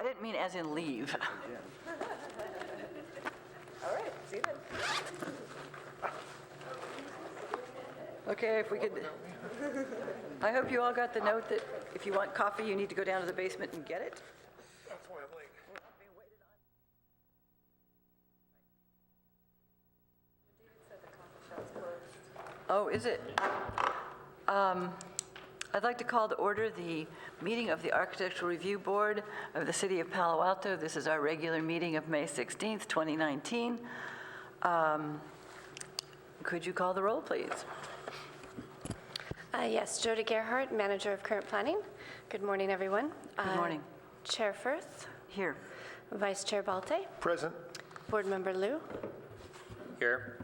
didn't mean as in leave. All right, see you then. Okay, if we could, I hope you all got the note that if you want coffee, you need to go down to the basement and get it. That's why I'm late. Oh, is it? I'd like to call to order the meeting of the Architectural Review Board of the City of Palo Alto. This is our regular meeting of May 16th, 2019. Could you call the roll, please? Yes, Jody Gerhardt, Manager of Current Planning. Good morning, everyone. Good morning. Chair Firth, Here. Vice Chair Balte, Present. Board Member Liu, Here.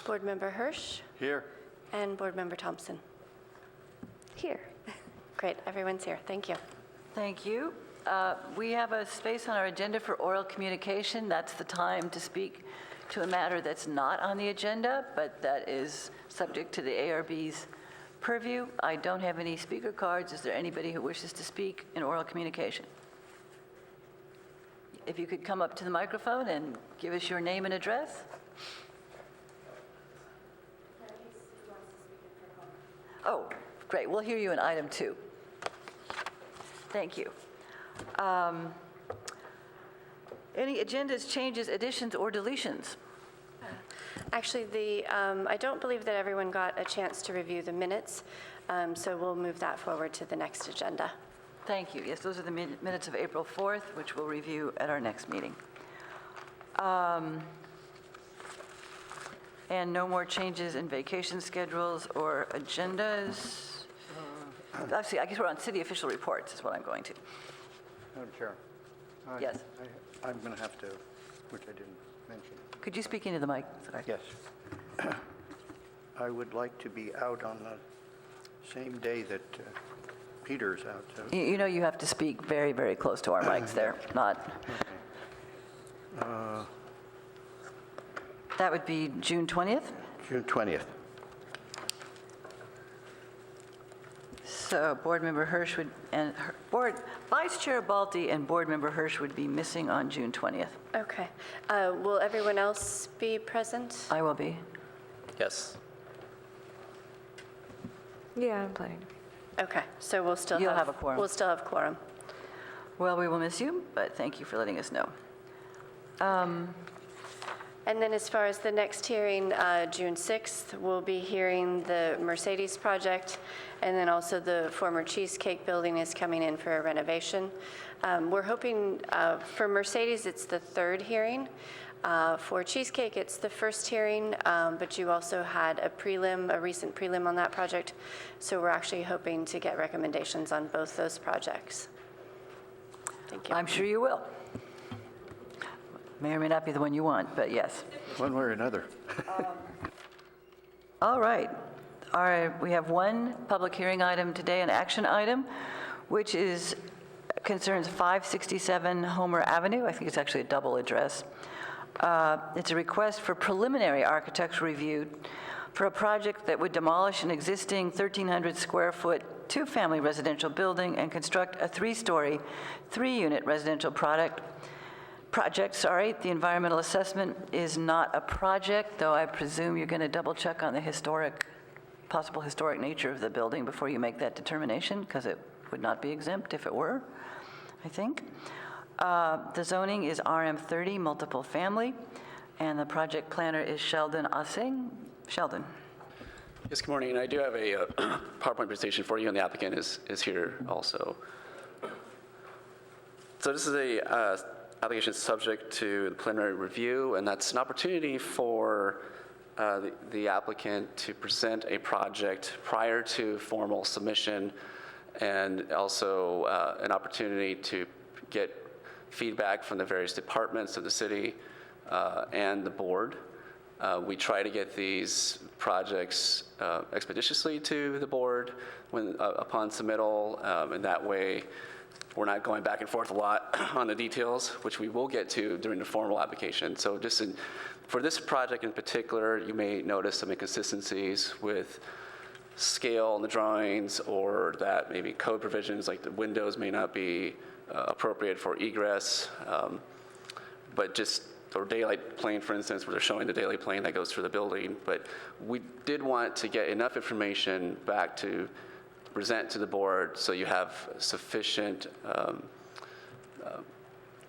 Board Member Hirsch, Here. and Board Member Thompson. Here. Great, everyone's here. Thank you. Thank you. We have a space on our agenda for oral communication. That's the time to speak to a matter that's not on the agenda, but that is subject to the ARB's purview. I don't have any speaker cards. Is there anybody who wishes to speak in oral communication? If you could come up to the microphone and give us your name and address. Oh, great. We'll hear you in item 2. Thank you. Any agendas, changes, additions, or deletions? Actually, I don't believe that everyone got a chance to review the minutes, so we'll move that forward to the next agenda. Thank you. Yes, those are the minutes of April 4th, which we'll review at our next meeting. And no more changes in vacation schedules or agendas. Actually, I guess we're on city official reports is what I'm going to. Madam Chair. Yes. I'm going to have to, which I didn't mention. Could you speak into the mic? Sorry. Yes. I would like to be out on the same day that Peter's out. So. You know you have to speak very, very close to our mics there, not... Okay. That would be June 20th? June 20th. So Board Member Hirsch would, and Vice Chair Balte and Board Member Hirsch would be missing on June 20th. Okay. Will everyone else be present? I will be. Yes. Yeah, I'm planning. Okay, so we'll still You'll have a quorum. We'll still have quorum. Well, we will miss you, but thank you for letting us know. And then as far as the next hearing, June 6th, we'll be hearing the Mercedes project, and then also the former Cheesecake building is coming in for a renovation. We're hoping for Mercedes, it's the 3rd hearing. For Cheesecake, it's the 1st hearing, but you also had a recent prelim on that project. So we're actually hoping to get recommendations on both those projects. Thank you. I'm sure you will. May or may not be the one you want, but yes. One way or another. All right. We have one public hearing item today, an action item, which concerns 567 Homer Avenue. I think it's actually a double address. It's a request for preliminary architectural review for a project that would demolish an existing 1,300 square foot 2-family residential building and construct a 3-story, 3-unit residential project. The environmental assessment is not a project, though I presume you're going to double check on the possible historic nature of the building before you make that determination, because it would not be exempt if it were, I think. The zoning is RM30, multiple family, and the project planner is Sheldon Ossing. Sheldon. Yes, good morning. I do have a PowerPoint presentation for you, and the applicant is here also. So this is a application subject to the preliminary review, and that's an opportunity for the applicant to present a project prior to formal submission, and also an opportunity to get feedback from the various departments of the city and the board. We try to get these projects expeditiously to the board upon submittal, and that way we're not going back and forth a lot on the details, which we will get to during the formal application. So just for this project in particular, you may notice some inconsistencies with scale in the drawings, or that maybe code provisions like the windows may not be appropriate for egress, but just, or daylight plane, for instance, where they're showing the daylight plane that goes through the building. But we did want to get enough information back to present to the board so you have sufficient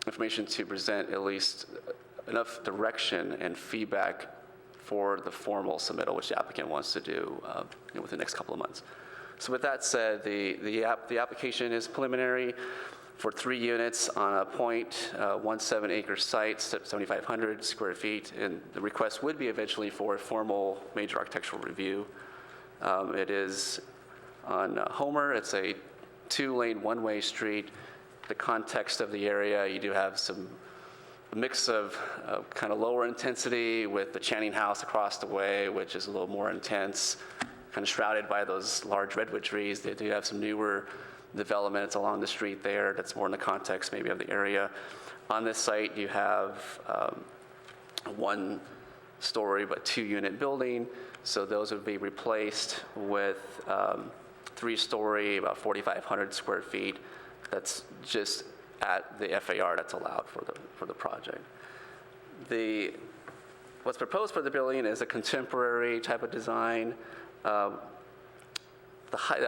information to present at least enough direction and feedback for the formal submittal, which the applicant wants to do within the next couple of months. So with that said, the application is preliminary for 3 units on a 0.17 acre site, 7,500 square feet, and the request would be eventually for a formal major architectural review. It is on Homer. It's a 2-lane, one-way street. The context of the area, you do have a mix of kind of lower intensity with the Channing House across the way, which is a little more intense, kind of shrouded by those large redwood trees. They do have some newer developments along the street there that's more in the context maybe of the area. On this site, you have a 1-story but 2-unit building, so those would be replaced with 3-story, about 4,500 square feet. That's just at the FAR that's allowed for the project. What's proposed for the building is a contemporary type of design. The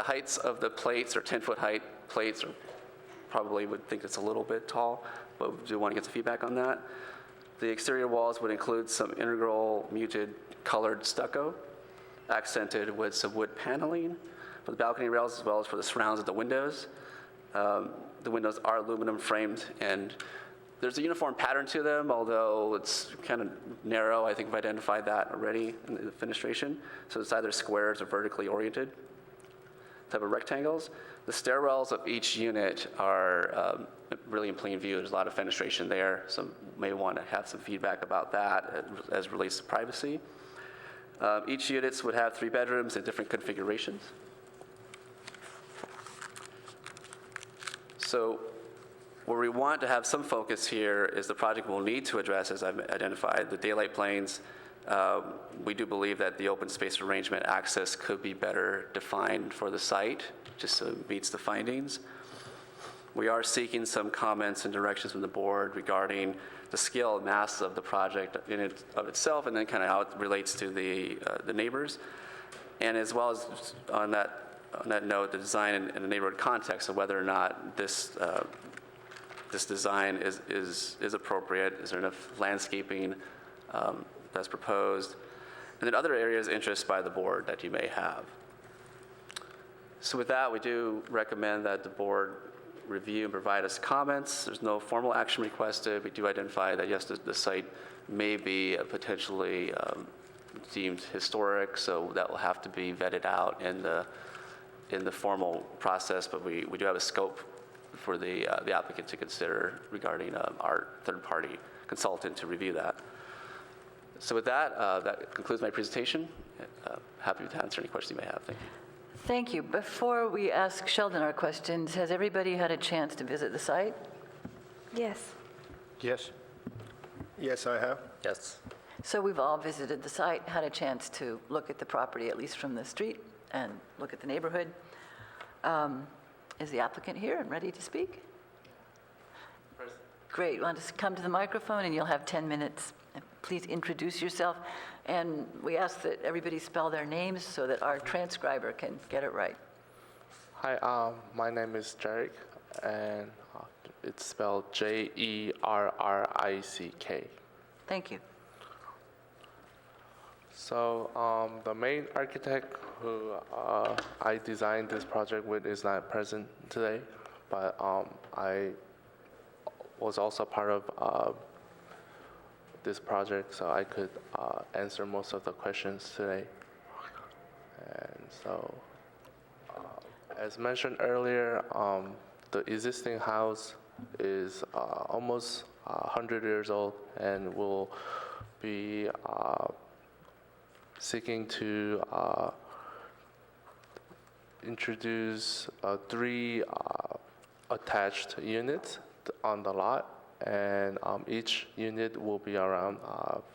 heights of the plates are 10-foot height plates, or probably would think it's a little bit tall, but we do want to get some feedback on that. The exterior walls would include some integral muted colored stucco, accented with some wood paneling for the balcony rails as well as for the surrounds of the windows. The windows are aluminum framed, and there's a uniform pattern to them, although it's kind of narrow. I think we've identified that already in the fenestration. So it's either squares or vertically oriented type of rectangles. The stairwells of each unit are really in plain view. There's a lot of fenestration there, so may want to have some feedback about that as relates to privacy. Each units would have 3 bedrooms in different configurations. So where we want to have some focus here is the project will need to address, as I've identified, the daylight planes. We do believe that the open space arrangement access could be better defined for the site, just so it meets the findings. We are seeking some comments and directions from the board regarding the scale and mass of the project in it of itself, and then kind of how it relates to the neighbors, and as well as on that note, the design and the neighborhood context of whether or not this design is appropriate. Is there enough landscaping that's proposed? And then other areas of interest by the board that you may have. So with that, we do recommend that the board review and provide us comments. There's no formal action requested. We do identify that, yes, the site may be potentially deemed historic, so that will have to be vetted out in the formal process, but we do have a scope for the applicant to consider regarding our third-party consultant to review that. So with that, that concludes my presentation. Happy to answer any questions you may have. Thank you. Thank you. Before we ask Sheldon our questions, has everybody had a chance to visit the site? Yes. Yes? Yes, I have. Yes. So we've all visited the site, had a chance to look at the property, at least from the street, and look at the neighborhood. Is the applicant here and ready to speak? Great. You want to come to the microphone, and you'll have 10 minutes. Please introduce yourself. And we ask that everybody spell their names so that our transcriber can get it right. Hi, my name is Jerick, and it's spelled Jerrick. Thank you. So the main architect who I designed this project with is not present today, but I was also part of this project, so I could answer most of the questions today. And so, as mentioned earlier, the existing house is almost 100 years old and will be seeking to introduce 3 attached units on the lot, and each unit will be around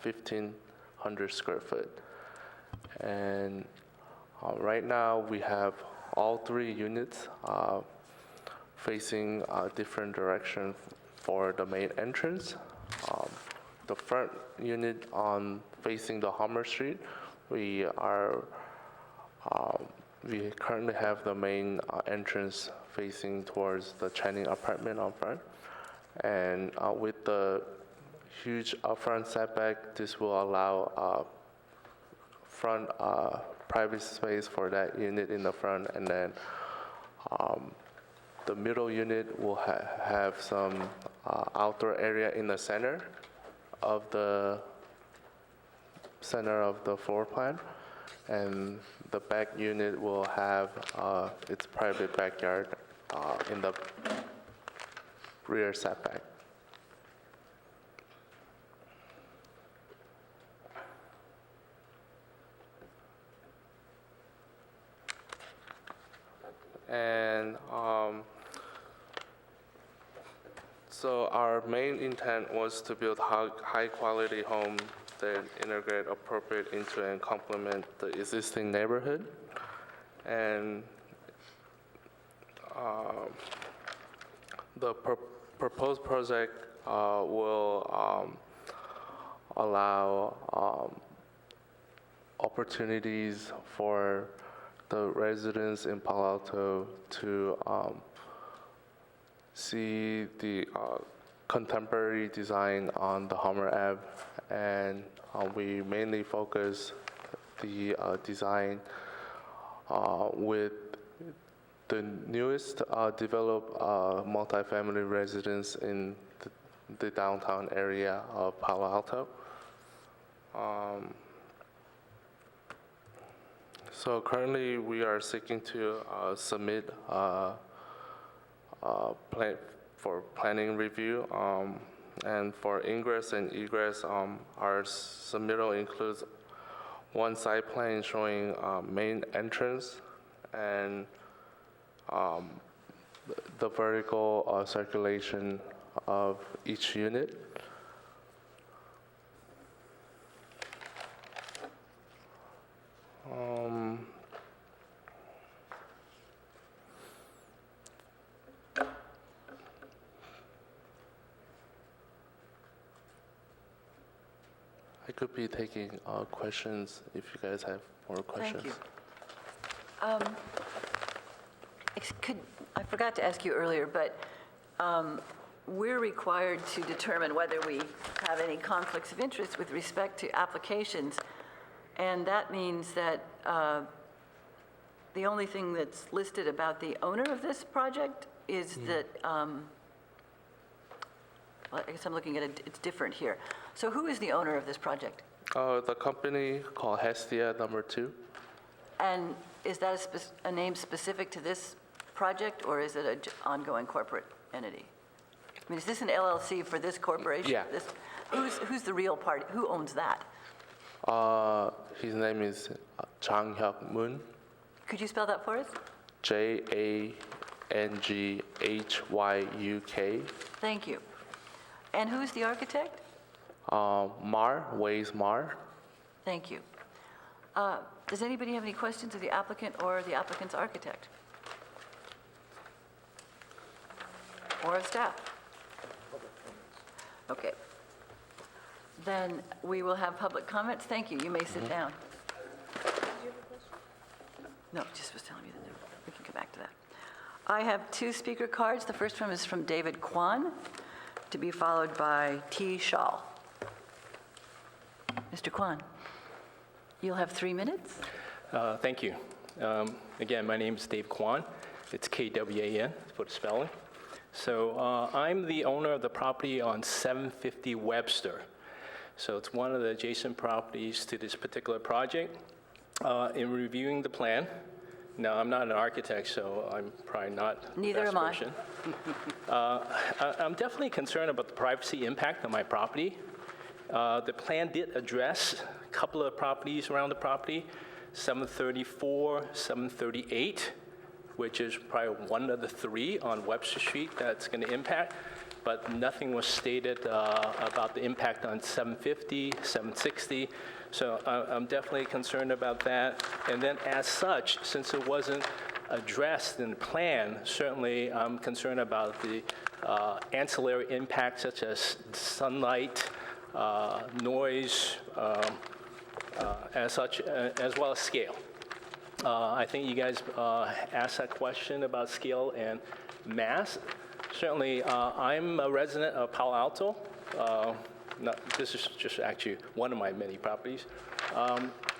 1,500 square foot. And right now we have all 3 units facing a different direction for the main entrance. The front unit on facing the Hummer Street, we currently have the main entrance facing towards the Channing apartment on front. And with the huge front setback, this will allow front private space for that unit in the front. And then the middle unit will have some outdoor area in the center of the floor plan. And the back unit will have its private backyard in the rear setback. And so our main intent was to build high-quality home that integrate appropriate into and complement the existing neighborhood. And the proposed project will allow opportunities for the residents in Palo Alto to see the contemporary design on the Hummer Ave, and we mainly focus the design with the newest developed multifamily residence in the downtown area of Palo Alto. So currently, we are seeking to submit plan for planning review, and for ingress and egress, our submittal includes one site plan showing main entrance and the vertical circulation of each unit. I could be taking questions if you guys have more questions. Thank you. I forgot to ask you earlier, but we're required to determine whether we have any conflicts of interest with respect to applications, and that means that the only thing that's listed about the owner of this project is that, well, I guess I'm looking at it, it's different here. So who is the owner of this project? The company called Hestia #2. And is that a name specific to this project, or is it an ongoing corporate entity? I mean, is this an LLC for this corporation? Yeah. Who's the real party? Who owns that? His name is Jang Hyuk Moon. Could you spell that for us? JANGHYUK. Thank you. And who's the architect? Ways Mar. Thank you. Does anybody have any questions of the applicant or the applicant's architect? Or of staff? Okay. Then we will have public comments. Thank you. You may sit down. No, just was telling me that we can come back to that. I have 2 speaker cards. The first one is from David Kwan, to be followed by T. Shaw. Mr. Kwan, you'll have 3 minutes. Thank you. Again, my name is Dave Kwan. It's Kwan for the spelling. So I'm the owner of the property on 750 Webster. So it's one of the adjacent properties to this particular project. In reviewing the plan, now I'm not an architect, so I'm probably not the Neither best am I. person. I'm definitely concerned about the privacy impact on my property. The plan did address a couple of properties around the property, 734, 738, which is probably one of the 3 on Webster Street that's going to impact, but nothing was stated about the impact on 750, 760. So I'm definitely concerned about that. And then as such, since it wasn't addressed in the plan. Certainly, I'm concerned about the ancillary impacts such as sunlight, noise, as well as scale. I think you guys asked that question about scale and mass. Certainly, I'm a resident of Palo Alto. This is just actually one of my many properties.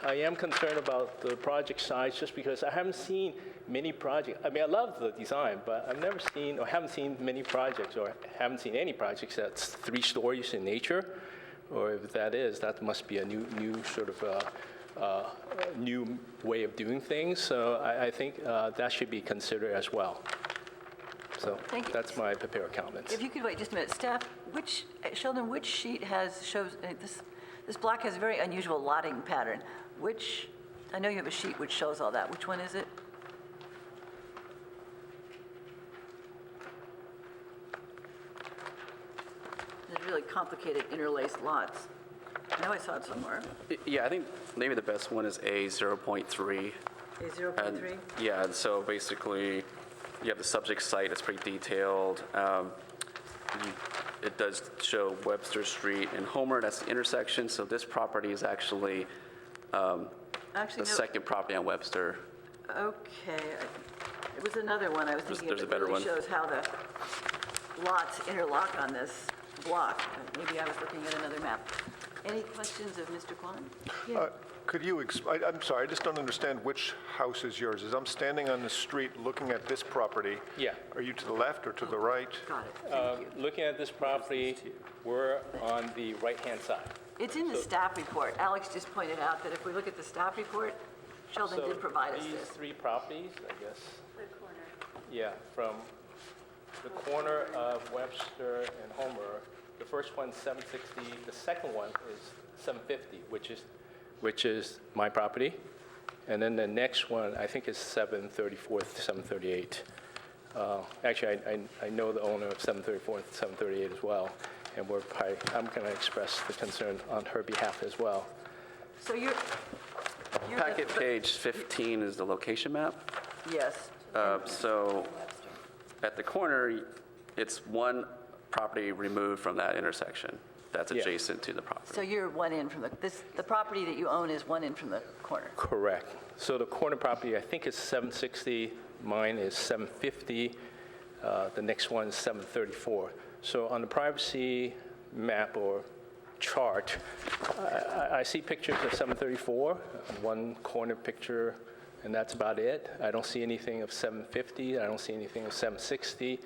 I am concerned about the project size just because I haven't seen many projects. I mean, I love the design, but I've never seen or haven't seen many projects or haven't seen any projects that's 3 stories in nature. Or if that is, that must be a new sort of new way of doing things. So I think that should be considered as well. So Thank you. that's my prepared comments. If you could wait just a minute. Staff, Sheldon, which sheet shows, this block has a very unusual lotting pattern. I know you have a sheet which shows all that. Which one is it? There's really complicated interlaced lots. I know I saw it somewhere. Yeah, I think maybe the best one is A0.3. A 0.3? Yeah, and so basically, you have the subject site, it's pretty detailed. It does show Webster Street and Homer, that's the intersection, so this property is actually Actually, the no. second property on Webster. Okay. It was another one I was thinking of there's a that better really one. shows how the lots interlock on this block. Maybe I was looking at another map. Any questions of Mr. Kwan? Could you, I'm sorry, I just don't understand which house is yours. As I'm standing on the street looking at this property. Yeah. Are you to the left or to the right? Got it. Thank you. Looking at this property, we're on the right-hand side. It's in the staff report. Alex just pointed out that if we look at the staff report, Sheldon did provide us These this. 3 properties, I guess. The corner. Yeah, from the corner of Webster and Homer, the first one's 760, the second one is 750, which is my property. And then the next one, I think is 734, 738. Actually, I know the owner of 734 and 738 as well, and I'm going to express the concern on her behalf as well. So you're Packet page 15 is the location map. Yes. So at the corner, it's one property removed from that intersection that's Yeah. adjacent to the property. So you're one in from the property that you own is one in from the corner. Correct. So the corner property, I think is 760, mine is 750, the next one is 734. So on the privacy map or chart, I see pictures of 734, one corner picture, and that's about it. I don't see anything of 750, I don't see anything of 760.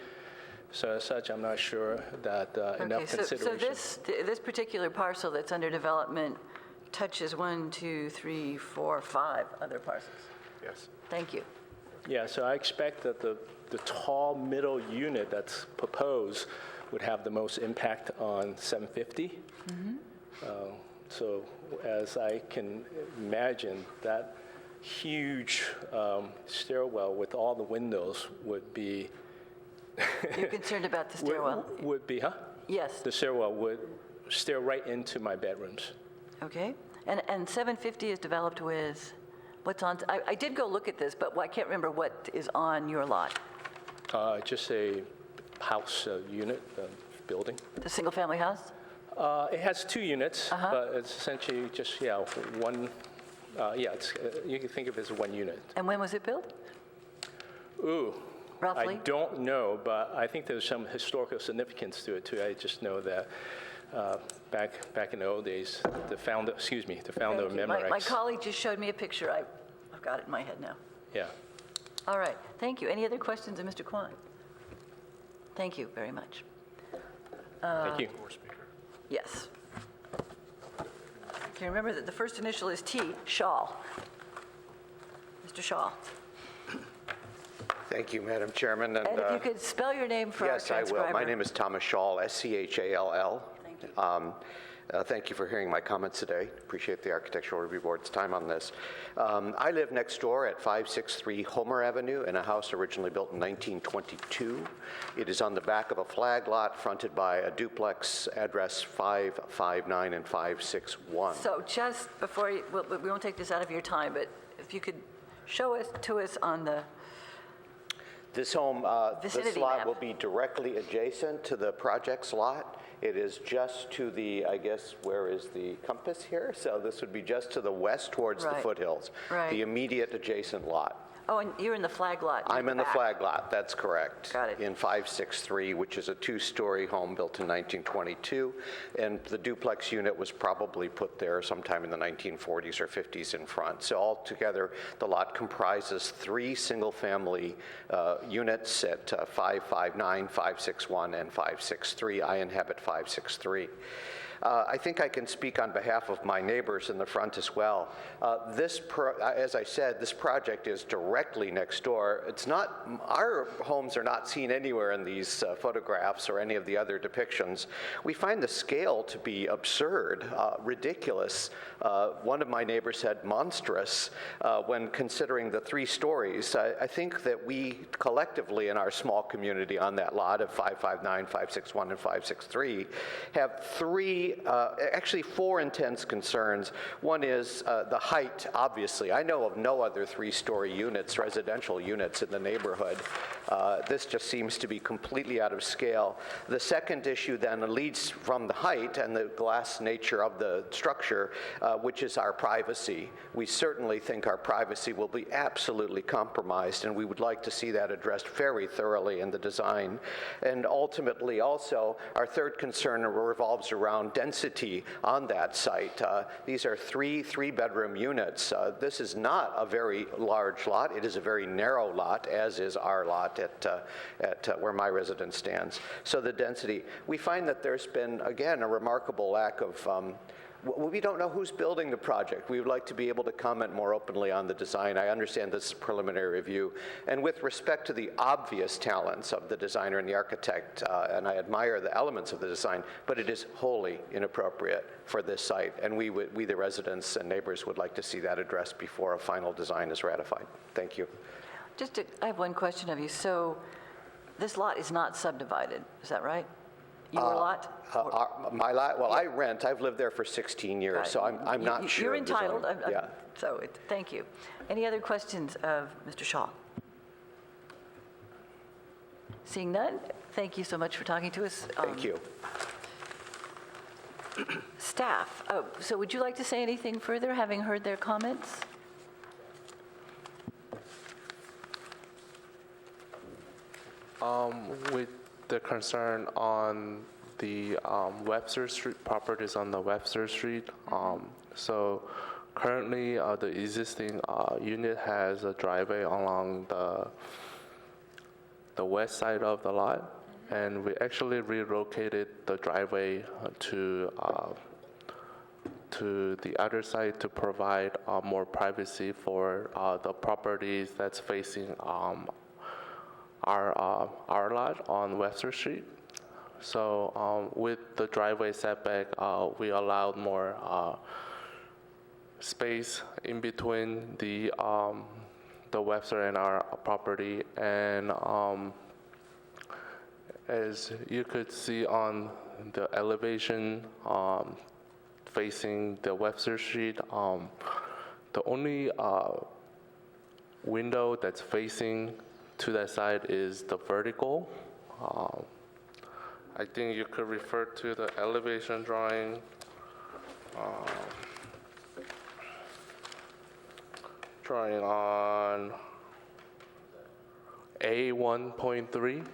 So as such, I'm not sure that enough consideration. So this particular parcel that's under development touches 1, 2, 3, 4, 5 other parcels. Yes. Thank you. Yeah, so I expect that the tall middle unit that's proposed would have the most impact on 750. So as I can imagine, that huge stairwell with all the windows would be... You're concerned about the stairwell? Would be, huh? Yes. The stairwell would stare right into my bedrooms. Okay. And 750 is developed with, what's on, I did go look at this, but I can't remember what is on your lot. Just a house unit, building. The single-family house? It has 2 units, but it's essentially just, one, you can think of it as one unit. And when was it built? Ooh. Roughly? I don't know, but I think there's some historical significance to it, too. I just know that back in the old days, the founder of Memorex. My colleague just showed me a picture. I've got it in my head now. Yeah. All right. Thank you. Any other questions of Mr. Kwan? Thank you very much. Thank you. Yes. Can you remember that the first initial is T, Shaw? Mr. Shaw. Thank you, Madam Chairman. And if you could spell your name for our Yes, I transcriber. will. My name is Thomas Schall, S-C-H-A-L-L. Thank you. Thank you for hearing my comments today. Appreciate the Architectural Review Board's time on this. I live next door at 563 Homer Avenue in a house originally built in 1922. It is on the back of a flag lot fronted by a duplex address 559 and 561. So just before we won't take this out of your time, but if you could show us to us on the This home, this Vicinity lot map. will be directly adjacent to the project's lot. It is just to the, I guess, where is the compass here? So this would be just to the west towards the Right. foothills. Right. The immediate adjacent lot. Oh, and you're in the flag lot. near I'm in the back. flag lot, that's correct. Got it. In 563, which is a two-story home built in 1922, and the duplex unit was probably put there sometime in the 1940s or 50s in front. So altogether, the lot comprises 3 single-family units at 559, 561, and 563. I inhabit 563. I think I can speak on behalf of my neighbors in the front as well. As I said, this project is directly next door. It's not, our homes are not seen anywhere in these photographs or any of the other depictions. We find the scale to be absurd, ridiculous. One of my neighbors said monstrous when considering the 3 stories. I think that we collectively in our small community on that lot of 559, 561, and 563 have 4 intense concerns. One is the height, obviously. I know of no other 3-story units, residential units in the neighborhood. This just seems to be completely out of scale. The second issue then leads from the height and the glass nature of the structure, which is our privacy. We certainly think our privacy will be absolutely compromised, and we would like to see that addressed very thoroughly in the design. And ultimately also, our third concern revolves around density on that site. These are 3 3-bedroom units. This is not a very large lot. It is a very narrow lot, as is our lot at where my residence stands. So the density, we find that there's been, again, a remarkable lack of we don't know who's building the project. We would like to be able to comment more openly on the design. I understand this is a preliminary review. And with respect to the obvious talents of the designer and the architect, and I admire the elements of the design, but it is wholly inappropriate for this site. And we, the residents and neighbors, would like to see that addressed before a final design is ratified. Thank you. I have one question of you. So this lot is not subdivided, is that right? Your lot? My lot, well, I rent. I've lived there for 16 years, Right. so I'm not sure. You're of the zoning. entitled. Yeah. Thank you. Any other questions of Mr. Shaw? Seeing none, thank you so much for talking to us. Thank you. Staff, so would you like to say anything further, having heard their comments? With the concern on the Webster Street properties on the Webster Street, so currently the existing unit has a driveway along the west side of the lot, and we actually relocated the driveway to the other side to provide more privacy for the properties that's facing our lot on Webster Street. So with the driveway setback, we allowed more space in between the Webster and our property. And as you could see on the elevation facing the Webster Street, the only window that's facing to that side is the vertical. I think you could refer to the elevation drawing. Drawing on A1.3.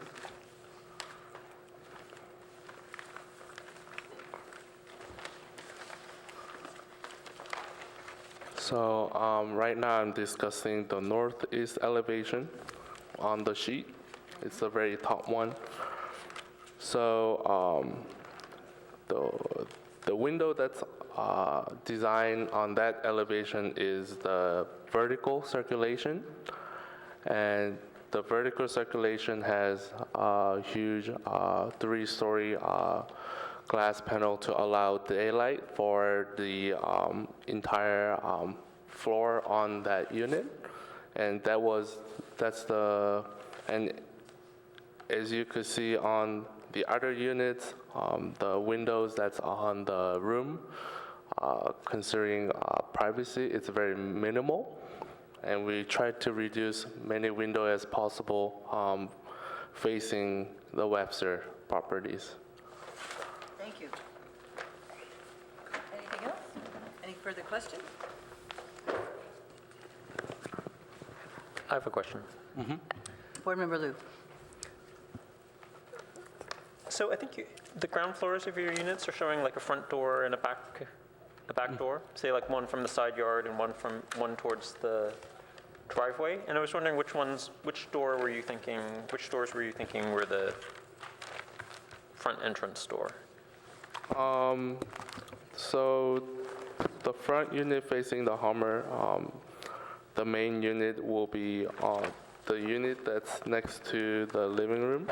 So right now I'm discussing the northeast elevation on the sheet. It's the very top one. So the window that's designed on that elevation is the vertical circulation, and the vertical circulation has a huge 3-story glass panel to allow daylight for the entire floor on that unit, and and as you could see on the other units, the windows that's on the room, considering privacy, it's very minimal. and we tried to reduce many windows as possible facing the Webster properties. Thank you. Anything else? Any further questions? I have a question. Board Member Liu. So I think the ground floors of your units are showing like a front door and a back door, say like one from the side yard and one towards the driveway. And I was wondering which stores were you thinking were the front entrance door? So the front unit facing the Hummer, the main unit will be the unit that's next to the living room,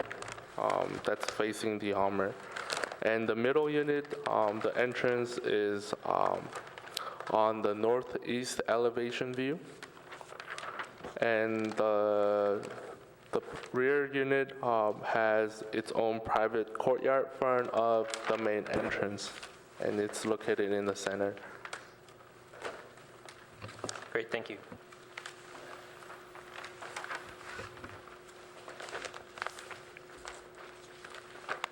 that's facing the Hummer. And the middle unit, the entrance is on the northeast elevation view. And the rear unit has its own private courtyard in front of the main entrance, and it's located in the center. Great, thank you.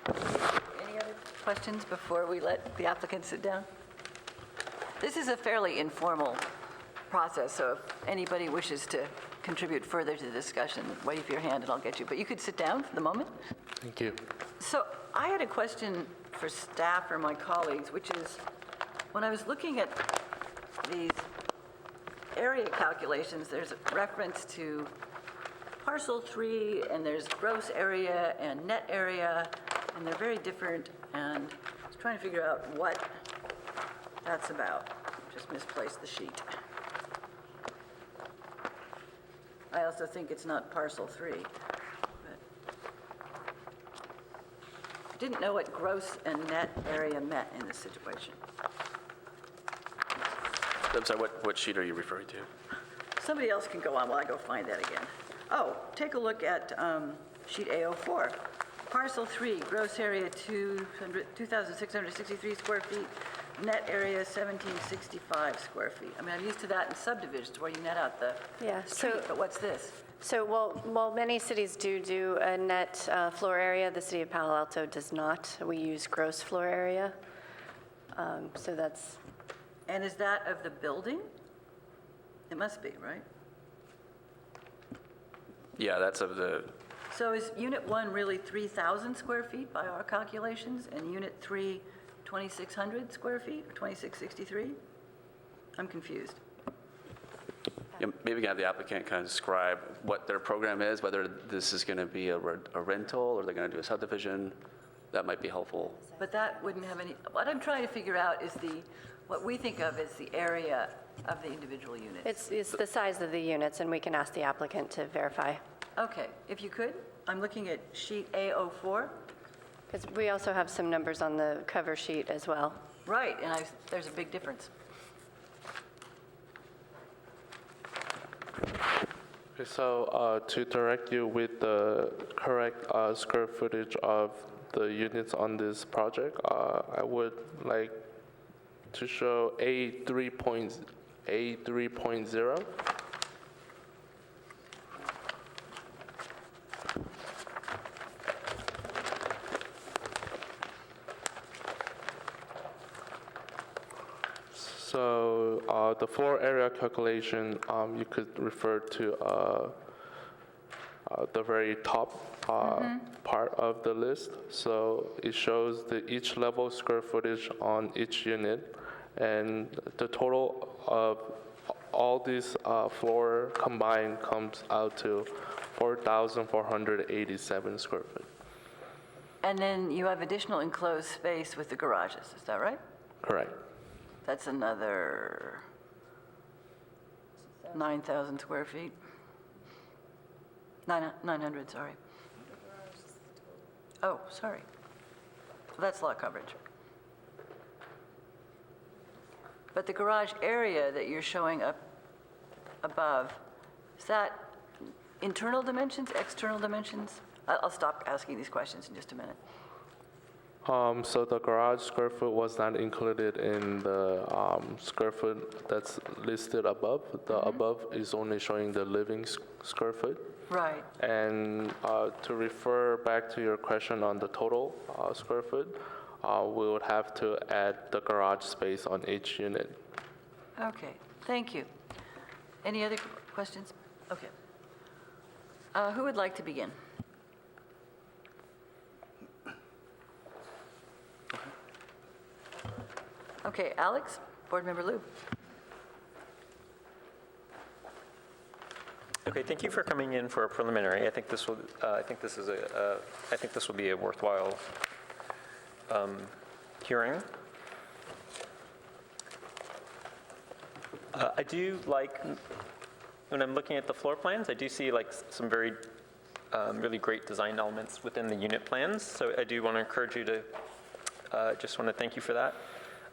Any other questions before we let the applicant sit down? This is a fairly informal process, so if anybody wishes to contribute further to the discussion, wave your hand and I'll get you. But you could sit down for the moment. Thank you. So I had a question for staff or my colleagues, which is, when I was looking at these area calculations, there's a reference to parcel 3, and there's gross area and net area, and they're very different, and I was trying to figure out what that's about. Just misplaced the sheet. I also think it's not parcel 3. But I didn't know what gross and net area meant in this situation. I'm sorry, what sheet are you referring to? Somebody else can go on while I go find that again. Oh, take a look at sheet A04. Parcel 3, gross area 2,663 square feet, net area 1,765 square feet. I mean, I'm used to that in subdivisions where you net out the street, but what's this? So while many cities do a net floor area, the city of Palo Alto does not. We use gross floor area. So that's... And is that of the building? It must be, right? Yeah, that's of the, So is Unit 1 really 3,000 square feet by our calculations, and Unit 3, 2,600 square feet, or 2,663? I'm confused. yeah, maybe we can have the applicant kind of describe what their program is, whether this is going to be a rental or they're going to do a subdivision. That might be helpful. But that wouldn't have any, what I'm trying to figure out is what we think of as the area of the individual units. It's the size of the units, and we can ask the applicant to verify. Okay, if you could, I'm looking at sheet A04. Because we also have some numbers on the cover sheet as well. Right, and there's a big difference. Okay, so to direct you with the correct square footage of the units on this project, I would like to show A3.0. So the floor area calculation, you could refer to the very top part of the list. So it shows each level square footage on each unit, and the total of all these floor combined comes out to 4,487 square feet. And then you have additional enclosed space with the garages, is that right? Correct. That's another 9,000 square feet. 900, sorry. Oh, sorry. So that's lot coverage. But the garage area that you're showing up above, is that internal dimensions, external dimensions? I'll stop asking these questions in just a minute. So the garage square foot was not included in the square foot that's listed above. The above is only showing the living square foot. Right. And to refer back to your question on the total square foot, we would have to add the garage space on each unit. Okay, thank you. Any other questions? Okay. Who would like to begin? Okay, Alex, Board Member Liu. Okay, thank you for coming in for a preliminary. I think this will, I think this will be a worthwhile hearing. I do like, when I'm looking at the floor plans, I do see like some very, really great design elements within the unit plans. So I do want to encourage you to, just want to thank you for that.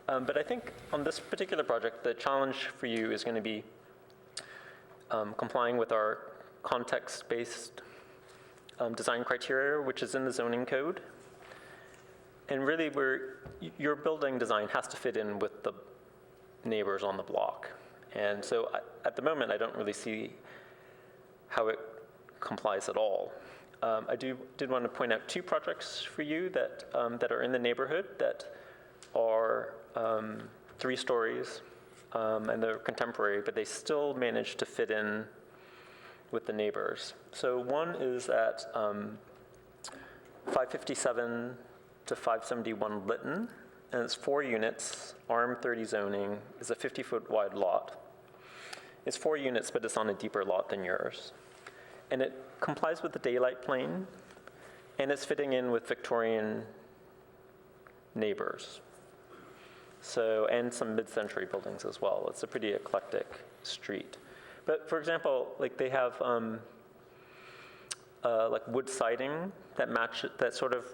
But I think on this particular project, the challenge for you is going to be complying with our context-based design criteria, which is in the zoning code. And really, your building design has to fit in with the neighbors on the block. And so at the moment, I don't really see how it complies at all. I did want to point out two projects for you that are in the neighborhood that are 3 stories, and they're contemporary, but they still manage to fit in with the neighbors. So one is at 557 to 571 Lytton, and it's 4 units, RM30 zoning, is a 50-foot wide lot. It's 4 units, but it's on a deeper lot than yours. And it complies with the daylight plane, and it's fitting in with Victorian neighbors. So, and some mid-century buildings as well. It's a pretty eclectic street. But for example, like they have like wood siding that sort of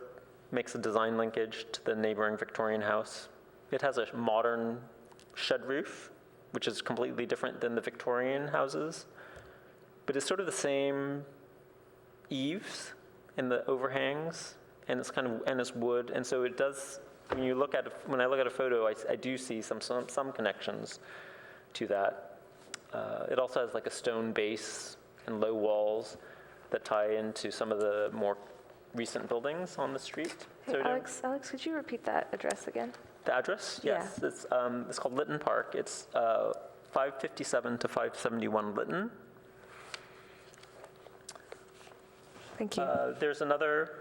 makes a design linkage to the neighboring Victorian house. It has a modern shed roof, which is completely different than the Victorian houses. But it's sort of the same eaves and the overhangs, and it's it's wood, and so it does. When I look at a photo, I do see some connections to that. It also has like a stone base and low walls that tie into some of the more recent buildings on the street. Hey, So Alex, could you repeat that address again? the address? Yes. Yeah. It's called Lytton Park. It's 557 to 571 Lytton. Thank you. There's another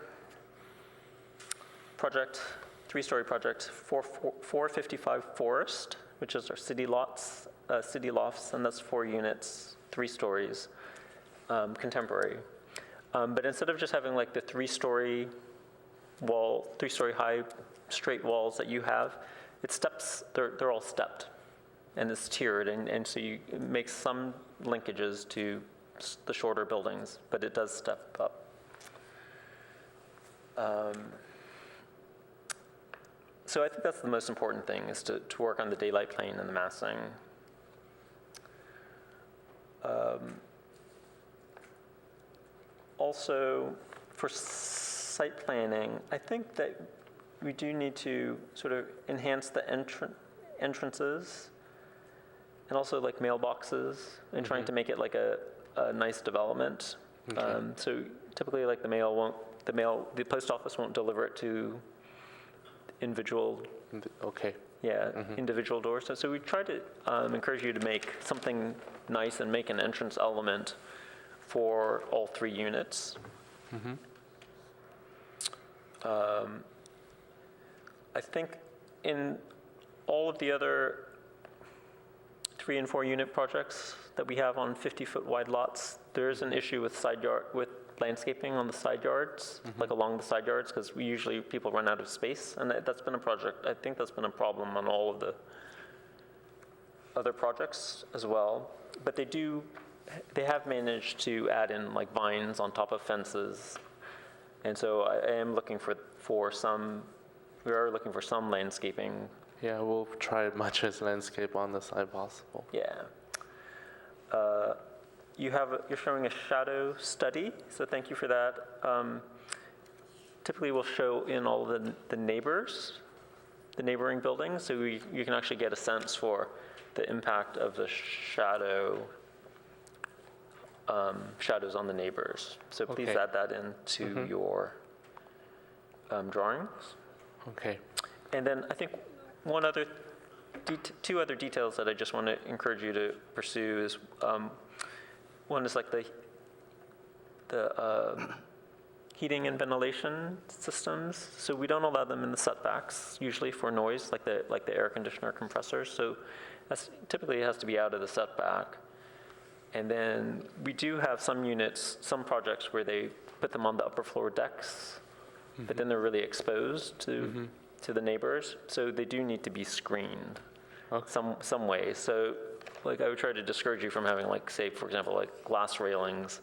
project, 3-story project, 455 Forest, which is our city lofts, and that's 4 units, 3 stories, contemporary. But instead of just having like the 3-story high straight walls that you have, it steps. They're all stepped, and it's tiered, and so it makes some linkages to the shorter buildings, but it does step up. So I think that's the most important thing, is to work on the daylight plane and the massing. Also, for site planning, I think that we do need to sort of enhance the entrances and also like mailboxes and trying to make it like a nice development. Okay. So typically like the post office won't deliver it to individual, Okay. individual doors. So we try to encourage you to make something nice and make an entrance element for all 3 units. I think in all of the other 3 and 4 unit projects that we have on 50-foot wide lots, there is an issue with landscaping on the side yards, like along the side yards, because people run out of space, and that's been a project. I think that's been a problem on all of the other projects as well. But they have managed to add in like vines on top of fences, and so I am looking for some. We are looking for some landscaping. Yeah, we'll try as much as landscape on the side possible. Yeah. You're showing a shadow study, so thank you for that. typically will show in all the neighbors, the neighboring buildings, so you can actually get a sense for the impact of the shadows on the neighbors. So please Okay. add that into your drawings. Okay. And then I think two other details that I just want to encourage you to pursue is, one is like the heating and ventilation systems. So we don't allow them in the setbacks usually for noise, like the air conditioner compressors. So that's typically has to be out of the setback. And then we do have some units, some projects where they put them on the upper floor decks, but then they're really exposed to the neighbors. So they do need to be screened some way. So like I would try to discourage you from having like, say, for example, like glass railings,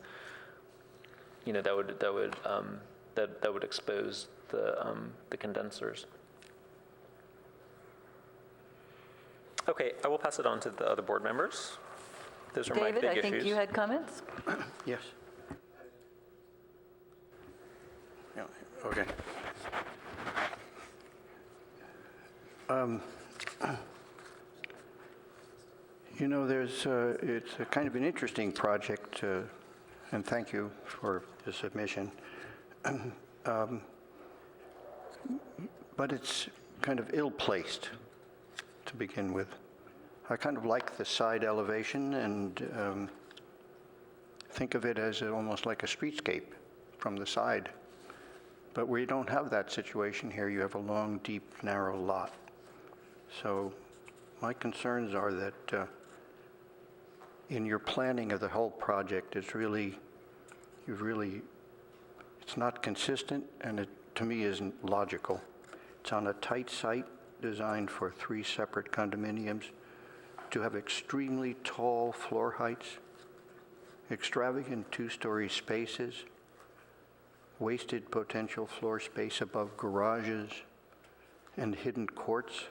you know, that would expose the condensers. Okay, I will pass it on to the other board members. Those are my big issues. David, I think you had comments? Yes. Yeah, okay. You know, it's a kind of an interesting project, and thank you for the submission. But it's kind of ill-placed to begin with. I kind of like the side elevation and think of it as almost like a streetscape from the side. But we don't have that situation here. You have a long, deep, narrow lot. So my concerns are that in your planning of the whole project, it's not consistent, and it, to me, isn't logical. It's on a tight site designed for 3 separate condominiums to have extremely tall floor heights, extravagant 2-story spaces, wasted potential floor space above garages, and hidden courts.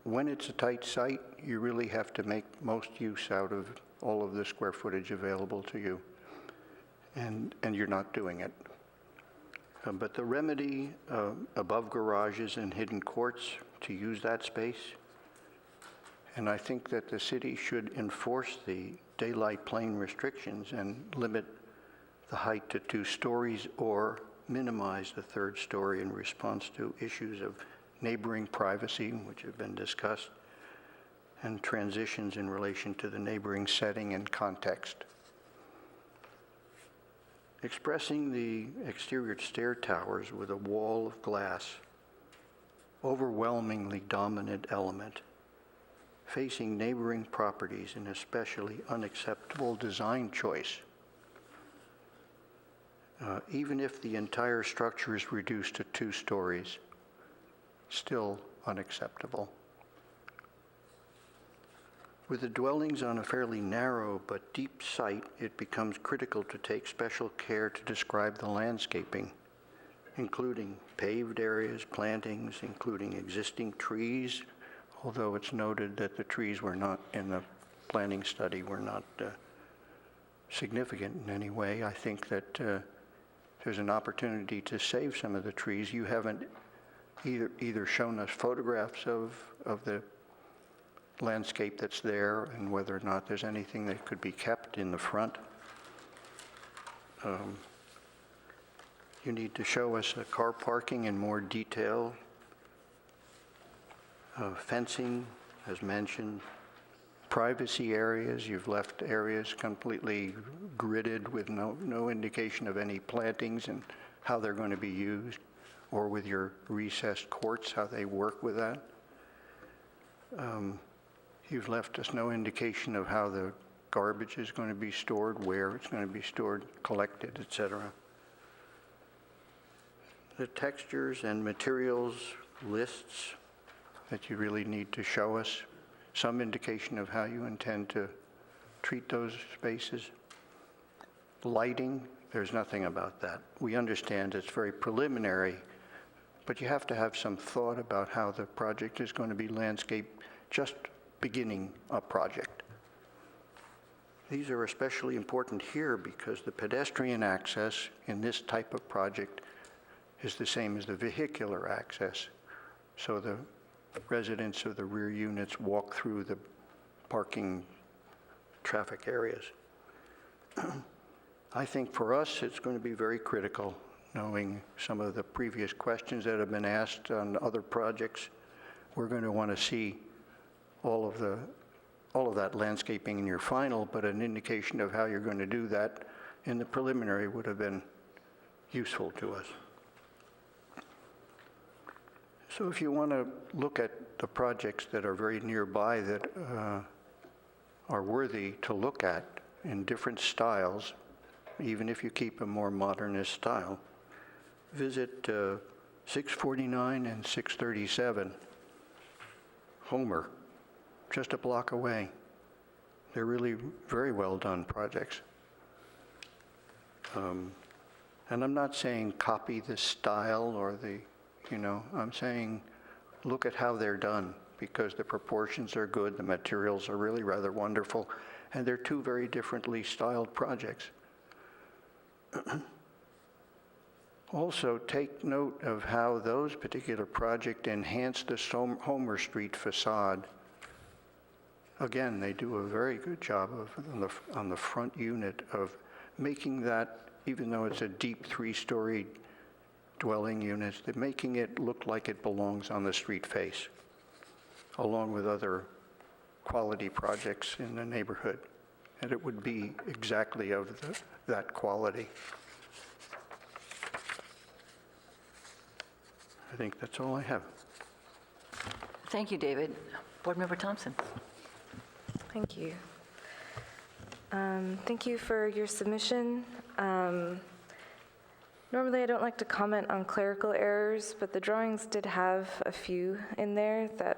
When it's a tight site, you really have to make most use out of all of the square footage available to you, and you're not doing it. But the remedy above garages and hidden courts to use that space, and I think that the city should enforce the daylight plane restrictions and limit the height to 2 stories or minimize the 3rd story in response to issues of neighboring privacy, which have been discussed, and transitions in relation to the neighboring setting and context. Expressing the exterior stair towers with a wall of glass, overwhelmingly dominant element, facing neighboring properties an especially unacceptable design choice. Even if the entire structure is reduced to 2 stories, still unacceptable. With the dwellings on a fairly narrow but deep site, it becomes critical to take special care to describe the landscaping, including paved areas, plantings, including existing trees, although it's noted that the trees were not, in the planning study, were not significant in any way. I think that there's an opportunity to save some of the trees. You haven't either shown us photographs of the landscape that's there and whether or not there's anything that could be kept in the front. You need to show us car parking in more detail. Fencing, as mentioned. Privacy areas, you've left areas completely gridded with no indication of any plantings and how they're going to be used, or with your recessed courts, how they work with that. You've left us no indication of how the garbage is going to be stored, where it's going to be stored, collected, etc. The textures and materials lists that you really need to show us, some indication of how you intend to treat those spaces. Lighting, there's nothing about that. We understand it's very preliminary, but you have to have some thought about how the project is going to be landscaped just beginning a project. these are especially important here because the pedestrian access in this type of project is the same as the vehicular access. So the residents of the rear units walk through the parking traffic areas. I think for us, it's going to be very critical, knowing some of the previous questions that have been asked on other projects. We're going to want to see all of that landscaping in your final, but an indication of how you're going to do that in the preliminary would have been useful to us. So if you want to look at the projects that are very nearby that are worthy to look at in different styles, even if you keep a more modernist style, visit 649 and 637 Homer, just a block away. They're really very well done projects. And I'm not saying copy the style or the, I'm saying look at how they're done, because the proportions are good, the materials are really rather wonderful, and they're two very differently styled projects. Also, take note of how those particular projects enhance the Homer Street facade. Again, they do a very good job on the front unit of making that, even though it's a deep 3-story dwelling unit, they're making it look like it belongs on the street face, along with other quality projects in the neighborhood. And it would be exactly of that quality. I think that's all I have. Thank you, David. Board Member Thompson. Thank you. Thank you for your submission. Normally, I don't like to comment on clerical errors, but the drawings did have a few in there that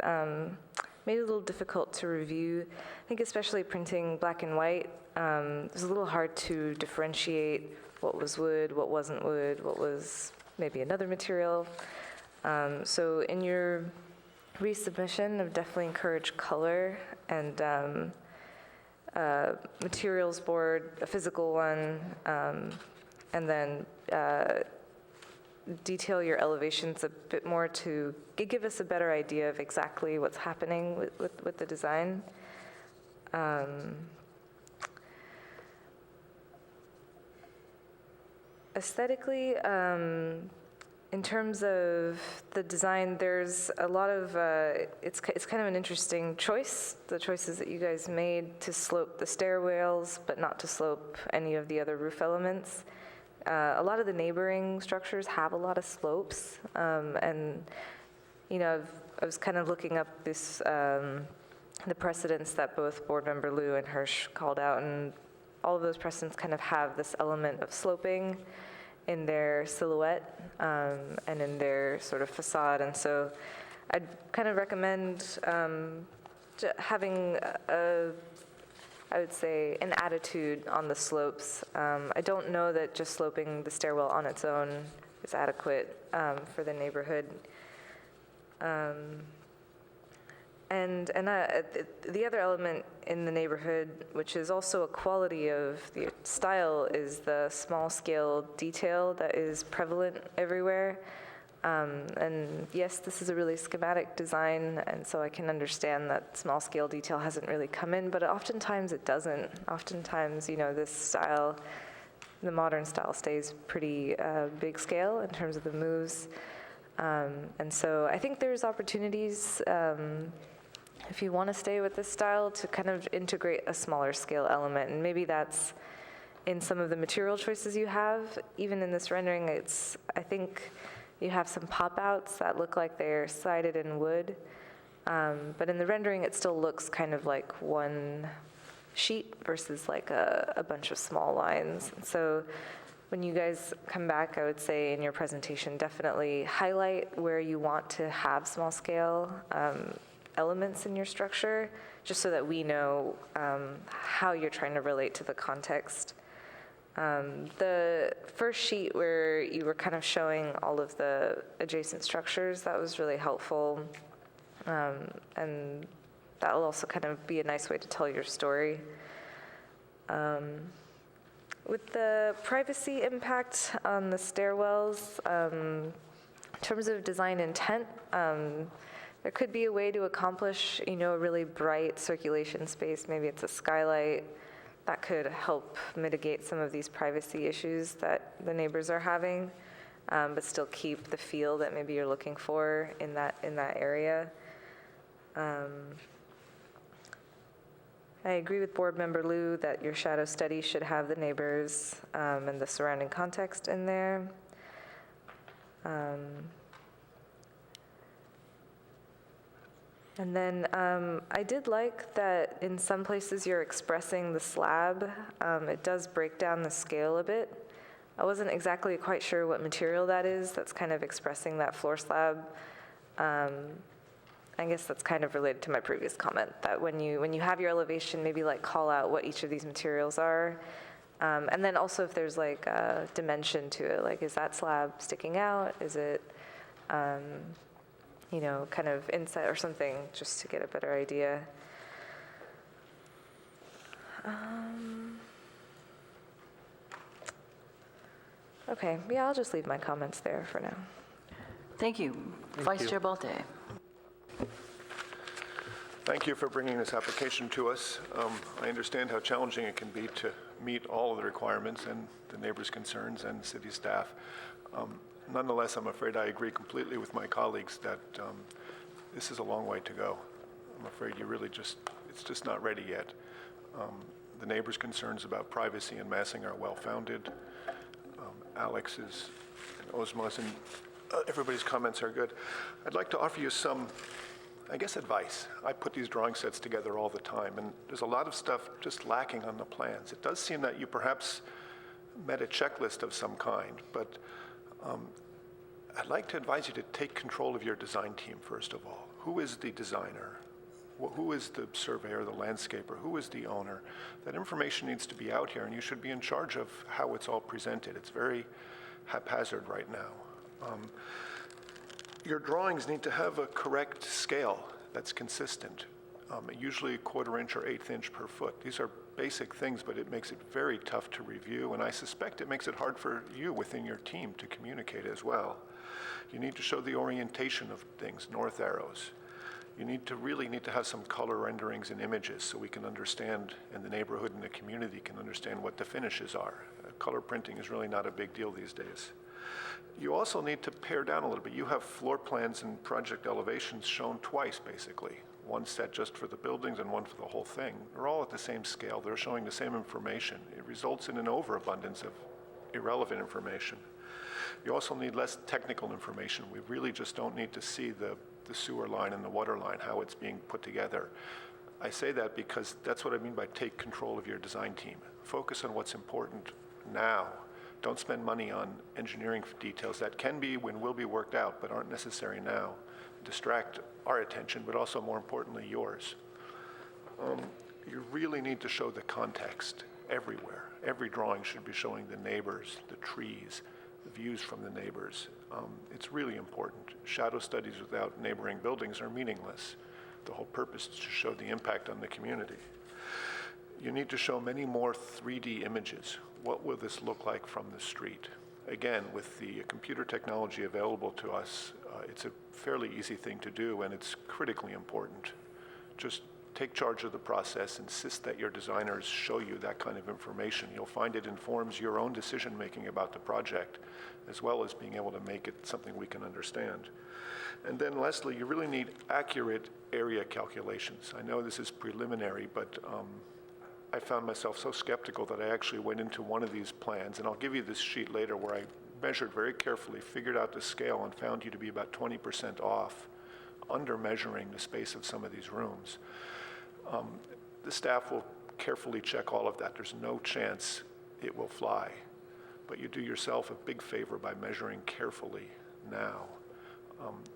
made it a little difficult to review. I think especially printing black and white, it was a little hard to differentiate what was wood, what wasn't wood, what was maybe another material. So in your resubmission, I've definitely encouraged color and materials board, a physical one, and then detail your elevations a bit more to give us a better idea of exactly what's happening with the design. Aesthetically, in terms of the design, there's a lot of, it's kind of an interesting choice, the choices that you guys made to slope the stairwells, but not to slope any of the other roof elements. A lot of the neighboring structures have a lot of slopes, and I was kind of looking up this, the precedents that both Board Member Liu and Hirsch called out, and all of those precedents kind of have this element of sloping in their silhouette and in their sort of facade. And so I'd kind of recommend having I would say, an attitude on the slopes. I don't know that just sloping the stairwell on its own is adequate for the neighborhood. And the other element in the neighborhood, which is also a quality of the style, is the small-scale detail that is prevalent everywhere. And yes, this is a really schematic design, and so I can understand that small-scale detail hasn't really come in, but oftentimes it doesn't. Oftentimes, this style, the modern style, stays pretty big scale in terms of the moves. And so I think there's opportunities, if you want to stay with this style, to kind of integrate a smaller scale element. And maybe that's in some of the material choices you have. Even in this rendering, I think you have some pop-outs that look like they're sided in wood. But in the rendering, it still looks kind of like one sheet versus like a bunch of small lines. And so when you guys come back, I would say in your presentation, definitely highlight where you want to have small scale elements in your structure, just so that we know how you're trying to relate to the context. The first sheet where you were kind of showing all of the adjacent structures, that was really helpful. And that will also kind of be a nice way to tell your story. With the privacy impact on the stairwells, in terms of design intent, there could be a way to accomplish, a really bright circulation space. Maybe it's a skylight that could help mitigate some of these privacy issues that the neighbors are having, but still keep the feel that maybe you're looking for in that area. I agree with Board Member Liu that your shadow study should have the neighbors and the surrounding context in there. And then I did like that in some places you're expressing the slab. It does break down the scale a bit. I wasn't exactly quite sure what material that is that's kind of expressing that floor slab. I guess that's kind of related to my previous comment, that when you have your elevation, maybe like call out what each of these materials are. And then also if there's like a dimension to it, like is that slab sticking out? Is it, kind of inset or something, just to get a better idea. Okay, yeah, I'll just leave my comments there for now. Thank you. Vice Chair Balte. Thank you for bringing this application to us. I understand how challenging it can be to meet all of the requirements and the neighbors' concerns and city staff. Nonetheless, I'm afraid I agree completely with my colleagues that this is a long way to go. I'm afraid it's just not ready yet. The neighbors' concerns about privacy and massing are well-founded. Alex's and Ozma's and everybody's comments are good. I'd like to offer you some, advice. I put these drawing sets together all the time, and there's a lot of stuff just lacking on the plans. It does seem that you perhaps met a checklist of some kind, but I'd like to advise you to take control of your design team, first of all. Who is the designer? Who is the surveyor, the landscaper? Who is the owner? That information needs to be out here, and you should be in charge of how it's all presented. It's very haphazard right now. Your drawings need to have a correct scale that's consistent, usually a 1/4 inch or 1/8 inch per foot. These are basic things, but it makes it very tough to review, and I suspect it makes it hard for you within your team to communicate as well. You need to show the orientation of things, north arrows. You really need to have some color renderings and images so we can understand, and the neighborhood and the community can understand what the finishes are. Color printing is really not a big deal these days. You also need to pare down a little bit. You have floor plans and project elevations shown twice, basically. One set just for the buildings and one for the whole thing. They're all at the same scale. They're showing the same information. It results in an overabundance of irrelevant information. You also need less technical information. We really just don't need to see the sewer line and the water line, how it's being put together. I say that because that's what I mean by take control of your design team. Focus on what's important now. Don't spend money on engineering details that can be and will be worked out, but aren't necessary now. Distract our attention, but also more importantly, yours. You really need to show the context everywhere. Every drawing should be showing the neighbors, the trees, the views from the neighbors. It's really important. Shadow studies without neighboring buildings are meaningless. The whole purpose is to show the impact on the community. You need to show many more 3D images. What will this look like from the street? Again, with the computer technology available to us, it's a fairly easy thing to do, and it's critically important. Just take charge of the process, insist that your designers show you that kind of information. You'll find it informs your own decision-making about the project, as well as being able to make it something we can understand. And then lastly, you really need accurate area calculations. I know this is preliminary, but I found myself so skeptical that I actually went into one of these plans, and I'll give you this sheet later, where I measured very carefully, figured out the scale, and found you to be about 20% off, under measuring the space of some of these rooms. The staff will carefully check all of that. There's no chance it will fly, but you do yourself a big favor by measuring carefully now.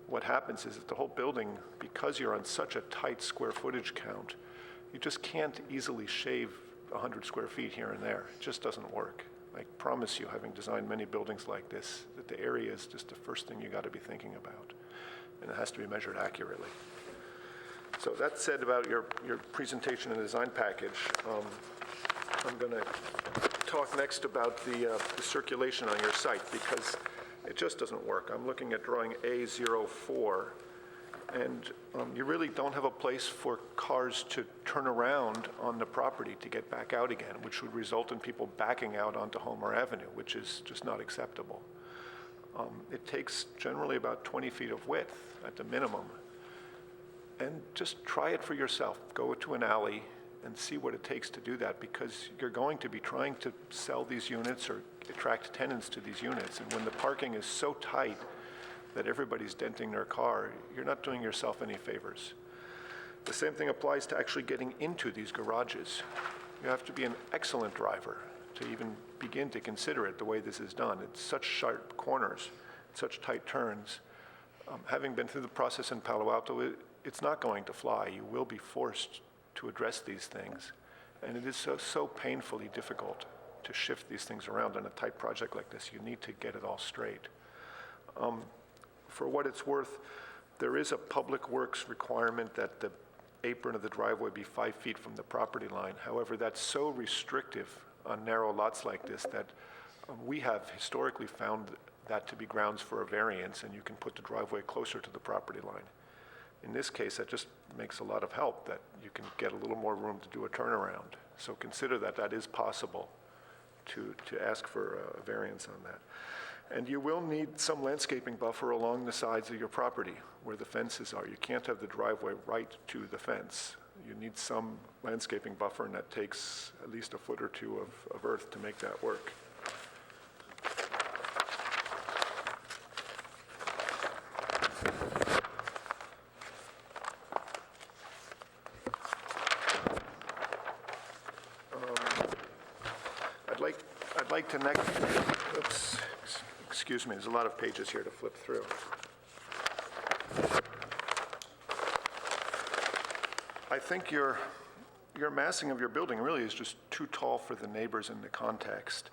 What happens is that the whole building, because you're on such a tight square footage count, you just can't easily shave 100 square feet here and there. It just doesn't work. I promise you, having designed many buildings like this, that the area is just the first thing you got to be thinking about, and it has to be measured accurately. So that said about your presentation and design package, I'm going to talk next about the circulation on your site, because it just doesn't work. I'm looking at drawing A04, and you really don't have a place for cars to turn around on the property to get back out again, which would result in people backing out onto Homer Avenue, which is just not acceptable. It takes generally about 20 feet of width at the minimum. And just try it for yourself. Go to an alley and see what it takes to do that, because you're going to be trying to sell these units or attract tenants to these units. And when the parking is so tight that everybody's denting their car, you're not doing yourself any favors. The same thing applies to actually getting into these garages. You have to be an excellent driver to even begin to consider it the way this is done. It's such sharp corners, such tight turns. Having been through the process in Palo Alto, it's not going to fly. You will be forced to address these things. And it is so painfully difficult to shift these things around on a tight project like this. You need to get it all straight. For what it's worth, there is a public works requirement that the apron of the driveway be 5 feet from the property line. However, that's so restrictive on narrow lots like this that we have historically found that to be grounds for a variance, and you can put the driveway closer to the property line. In this case, that just makes a lot of help, that you can get a little more room to do a turnaround. So consider that that is possible to ask for a variance on that. And you will need some landscaping buffer along the sides of your property where the fences are. You can't have the driveway right to the fence. You need some landscaping buffer, and that takes at least a foot or two of earth to make that work. I'd like to next, oops, excuse me, there's a lot of pages here to flip through. I think your massing of your building really is just too tall for the neighbors in the context.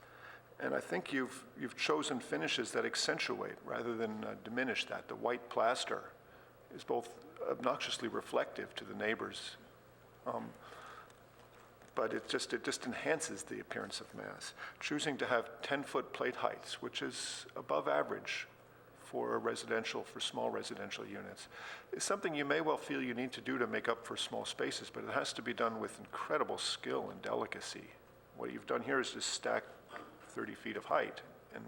And I think you've chosen finishes that accentuate rather than diminish that. The white plaster is both obnoxiously reflective to the neighbors, but it just enhances the appearance of mass. Choosing to have 10-foot plate heights, which is above average for small residential units, is something you may well feel you need to do to make up for small spaces, but it has to be done with incredible skill and delicacy. What you've done here is just stack 30 feet of height, and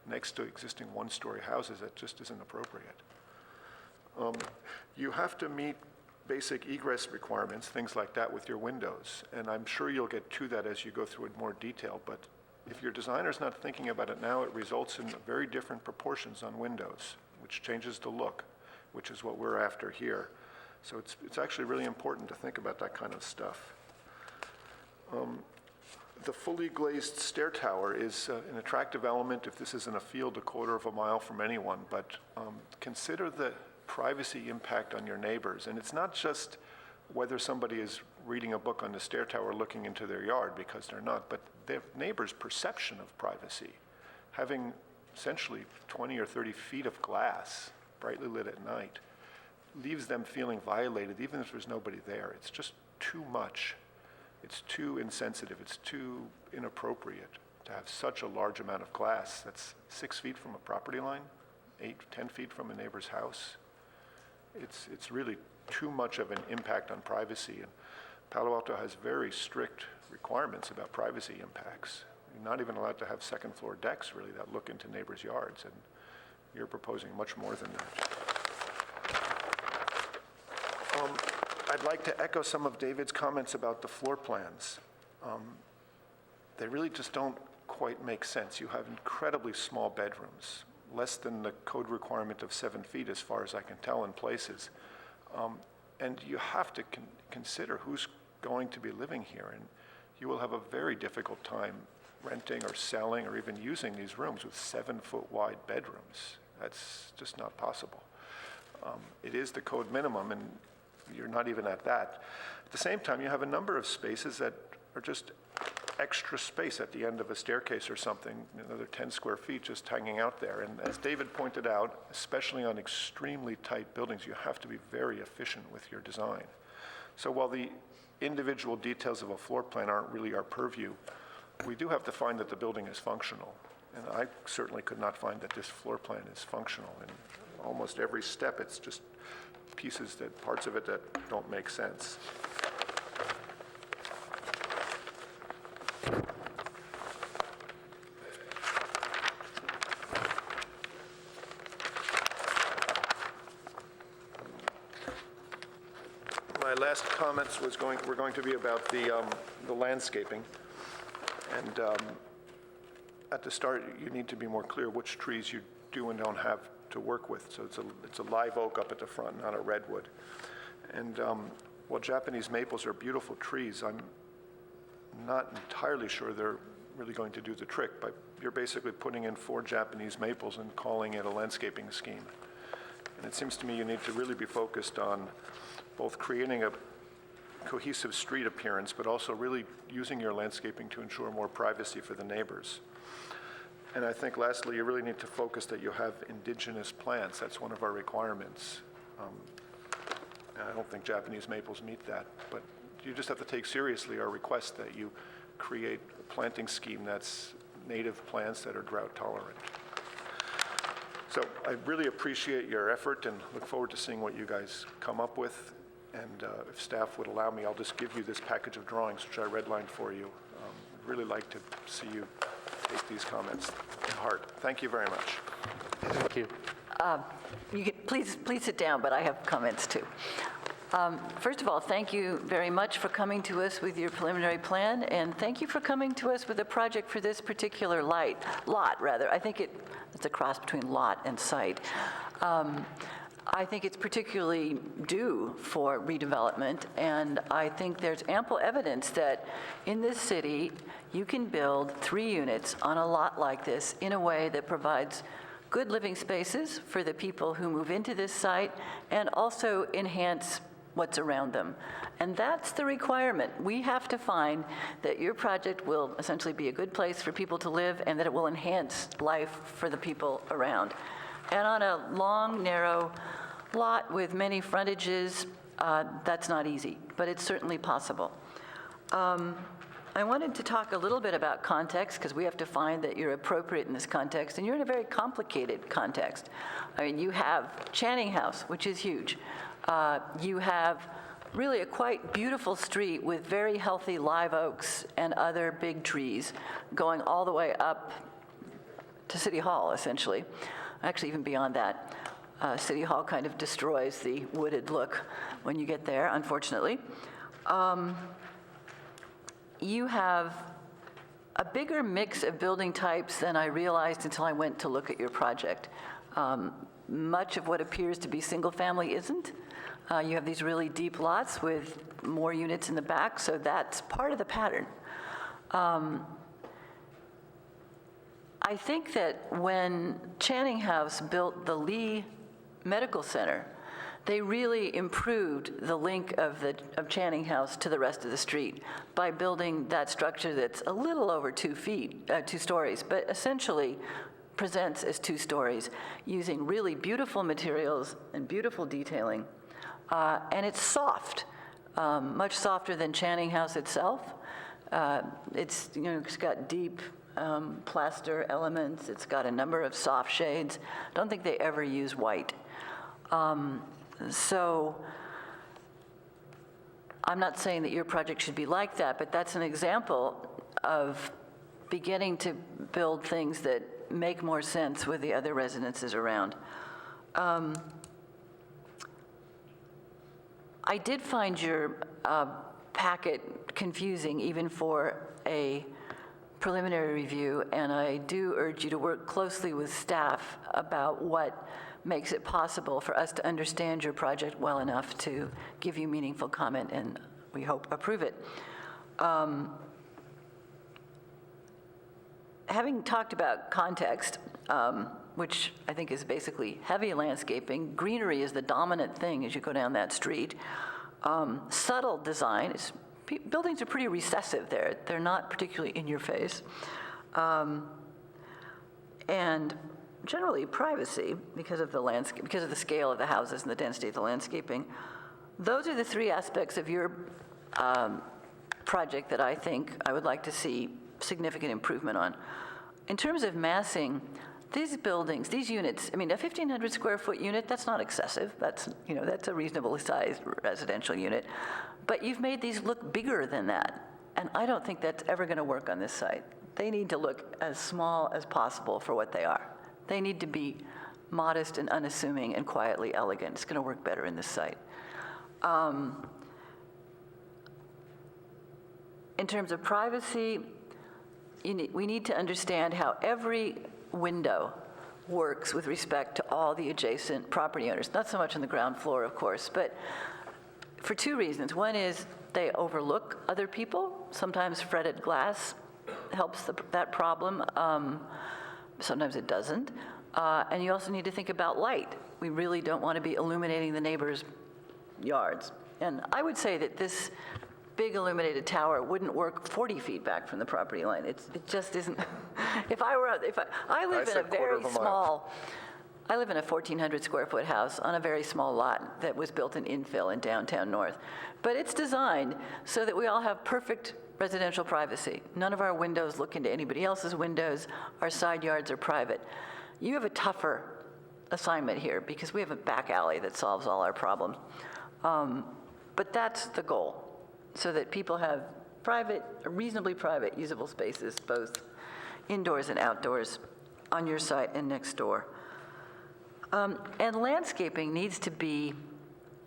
next to existing one-story houses, that just isn't appropriate. You have to meet basic egress requirements, things like that, with your windows. And I'm sure you'll get to that as you go through in more detail, but if your designer's not thinking about it now, it results in very different proportions on windows, which changes the look, which is what we're after here. So it's actually really important to think about that kind of stuff. The fully glazed stair tower is an attractive element if this is in a field a quarter of a mile from anyone, but consider the privacy impact on your neighbors. And it's not just whether somebody is reading a book on the stair tower looking into their yard, because they're not, but their neighbor's perception of privacy. Having essentially 20 or 30 feet of glass, brightly lit at night, leaves them feeling violated even if there's nobody there. It's just too much. It's too insensitive. It's too inappropriate to have such a large amount of glass that's 6 feet from a property line, 8, 10 feet from a neighbor's house. It's really too much of an impact on privacy, and Palo Alto has very strict requirements about privacy impacts. You're not even allowed to have second floor decks really that look into neighbors' yards, and you're proposing much more than that. I'd like to echo some of David's comments about the floor plans. They really just don't quite make sense. You have incredibly small bedrooms, less than the code requirement of 7 feet as far as I can tell in places. And you have to consider who's going to be living here, and you will have a very difficult time renting or selling or even using these rooms with 7-foot wide bedrooms. That's just not possible. It is the code minimum, and you're not even at that. At the same time, you have a number of spaces that are just extra space at the end of a staircase or something, another 10 square feet just hanging out there. And as David pointed out, especially on extremely tight buildings, you have to be very efficient with your design. So while the individual details of a floor plan aren't really our purview. We do have to find that the building is functional. And I certainly could not find that this floor plan is functional. In almost every step, it's just parts of it that don't make sense. My last comments were going to be about the landscaping. And at the start, you need to be more clear which trees you do and don't have to work with. So it's a live oak up at the front, not a redwood. And while Japanese maples are beautiful trees, I'm not entirely sure they're really going to do the trick. But you're basically putting in 4 Japanese maples and calling it a landscaping scheme. And it seems to me you need to really be focused on both creating a cohesive street appearance, but also really using your landscaping to ensure more privacy for the neighbors. And I think lastly, you really need to focus that you have indigenous plants. That's one of our requirements. And I don't think Japanese maples meet that, but you just have to take seriously our request that you create a planting scheme that's native plants that are drought tolerant. So I really appreciate your effort and look forward to seeing what you guys come up with. And if staff would allow me, I'll just give you this package of drawings, which I redlined for you. I'd really like to see you take these comments to heart. Thank you very much. Thank you. You can, please sit down, but I have comments too. First of all, thank you very much for coming to us with your preliminary plan, and thank you for coming to us with a project for this particular lot. I think it's a cross between lot and site. I think it's particularly due for redevelopment, and I think there's ample evidence that in this city, you can build 3 units on a lot like this in a way that provides good living spaces for the people who move into this site and also enhance what's around them. And that's the requirement. We have to find that your project will essentially be a good place for people to live and that it will enhance life for the people around. And on a long, narrow lot with many frontages, that's not easy, but it's certainly possible. I wanted to talk a little bit about context, because we have to find that you're appropriate in this context, and you're in a very complicated context. I mean, you have Channing House, which is huge. You have really a quite beautiful street with very healthy live oaks and other big trees going all the way up to City Hall, essentially. Actually, even beyond that. City Hall kind of destroys the wooded look when you get there, unfortunately. You have a bigger mix of building types than I realized until I went to look at your project. Much of what appears to be single family isn't. You have these really deep lots with more units in the back, so that's part of the pattern. I think that when Channing House built the Lee Medical Center, they really improved the link of Channing House to the rest of the street by building that structure that's a little over 2 stories, but essentially presents as 2 stories, using really beautiful materials and beautiful detailing. And it's soft, much softer than Channing House itself. It's got deep plaster elements. It's got a number of soft shades. I don't think they ever use white. So I'm not saying that your project should be like that, but that's an example of beginning to build things that make more sense with the other residences around. I did find your packet confusing, even for a preliminary review, and I do urge you to work closely with staff about what makes it possible for us to understand your project well enough to give you meaningful comment and, we hope, approve it. Having talked about context, which I think is basically heavy landscaping, greenery is the dominant thing as you go down that street. Subtle design is, buildings are pretty recessive there. They're not particularly in your face. And generally privacy, because of the landscape, because of the scale of the houses and the density of the landscaping. Those are the 3 aspects of your project that I think I would like to see significant improvement on. In terms of massing, these buildings, these units, I mean, a 1,500 square foot unit, that's not excessive. That's, that's a reasonably sized residential unit. But you've made these look bigger than that. And I don't think that's ever going to work on this site. They need to look as small as possible for what they are. They need to be modest and unassuming and quietly elegant. It's going to work better in this site. In terms of privacy, we need to understand how every window works with respect to all the adjacent property owners. Not so much on the ground floor, of course, but for two reasons. One is they overlook other people. Sometimes fretted glass helps that problem. Sometimes it doesn't. And you also need to think about light. We really don't want to be illuminating the neighbors' yards. And I would say that this big illuminated tower wouldn't work 40 feet back from the property line. It just isn't. I live in a very small, I live in a 1,400 square foot house on a very small lot that was built in infill in downtown North. But it's designed so that we all have perfect residential privacy. None of our windows look into anybody else's windows. Our side yards are private. You have a tougher assignment here because we have a back alley that solves all our problems. But that's the goal, so that people have private, reasonably private, usable spaces, both indoors and outdoors, on your site and next door. And landscaping needs to be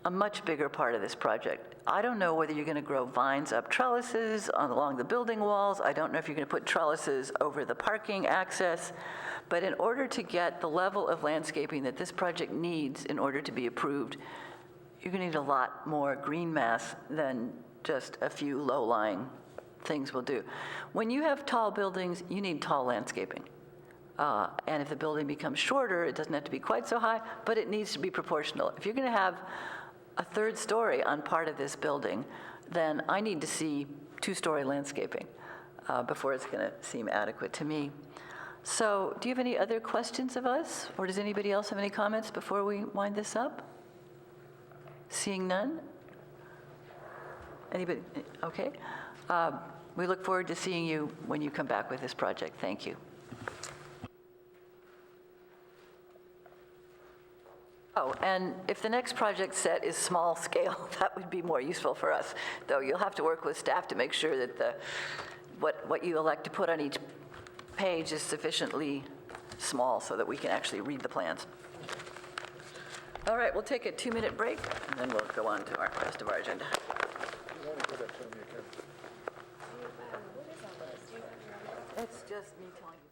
a much bigger part of this project. I don't know whether you're going to grow vines up trellises along the building walls. I don't know if you're going to put trellises over the parking access. But in order to get the level of landscaping that this project needs in order to be approved, you're going to need a lot more green mass than just a few low-lying things will do. When you have tall buildings, you need tall landscaping. And if the building becomes shorter, it doesn't have to be quite so high, but it needs to be proportional. If you're going to have a third story on part of this building, then I need to see two-story landscaping before it's going to seem adequate to me. So do you have any other questions of us? Or does anybody else have any comments before we wind this up? Seeing none? Anybody? Okay. We look forward to seeing you when you come back with this project. Thank you. Oh, and if the next project set is small scale, that would be more useful for us. Though you'll have to work with staff to make sure that what you elect to put on each page is sufficiently small so that we can actually read the plans. All right, we'll take a 2-minute break, and then we'll go on to our rest of our agenda. It's just me telling you.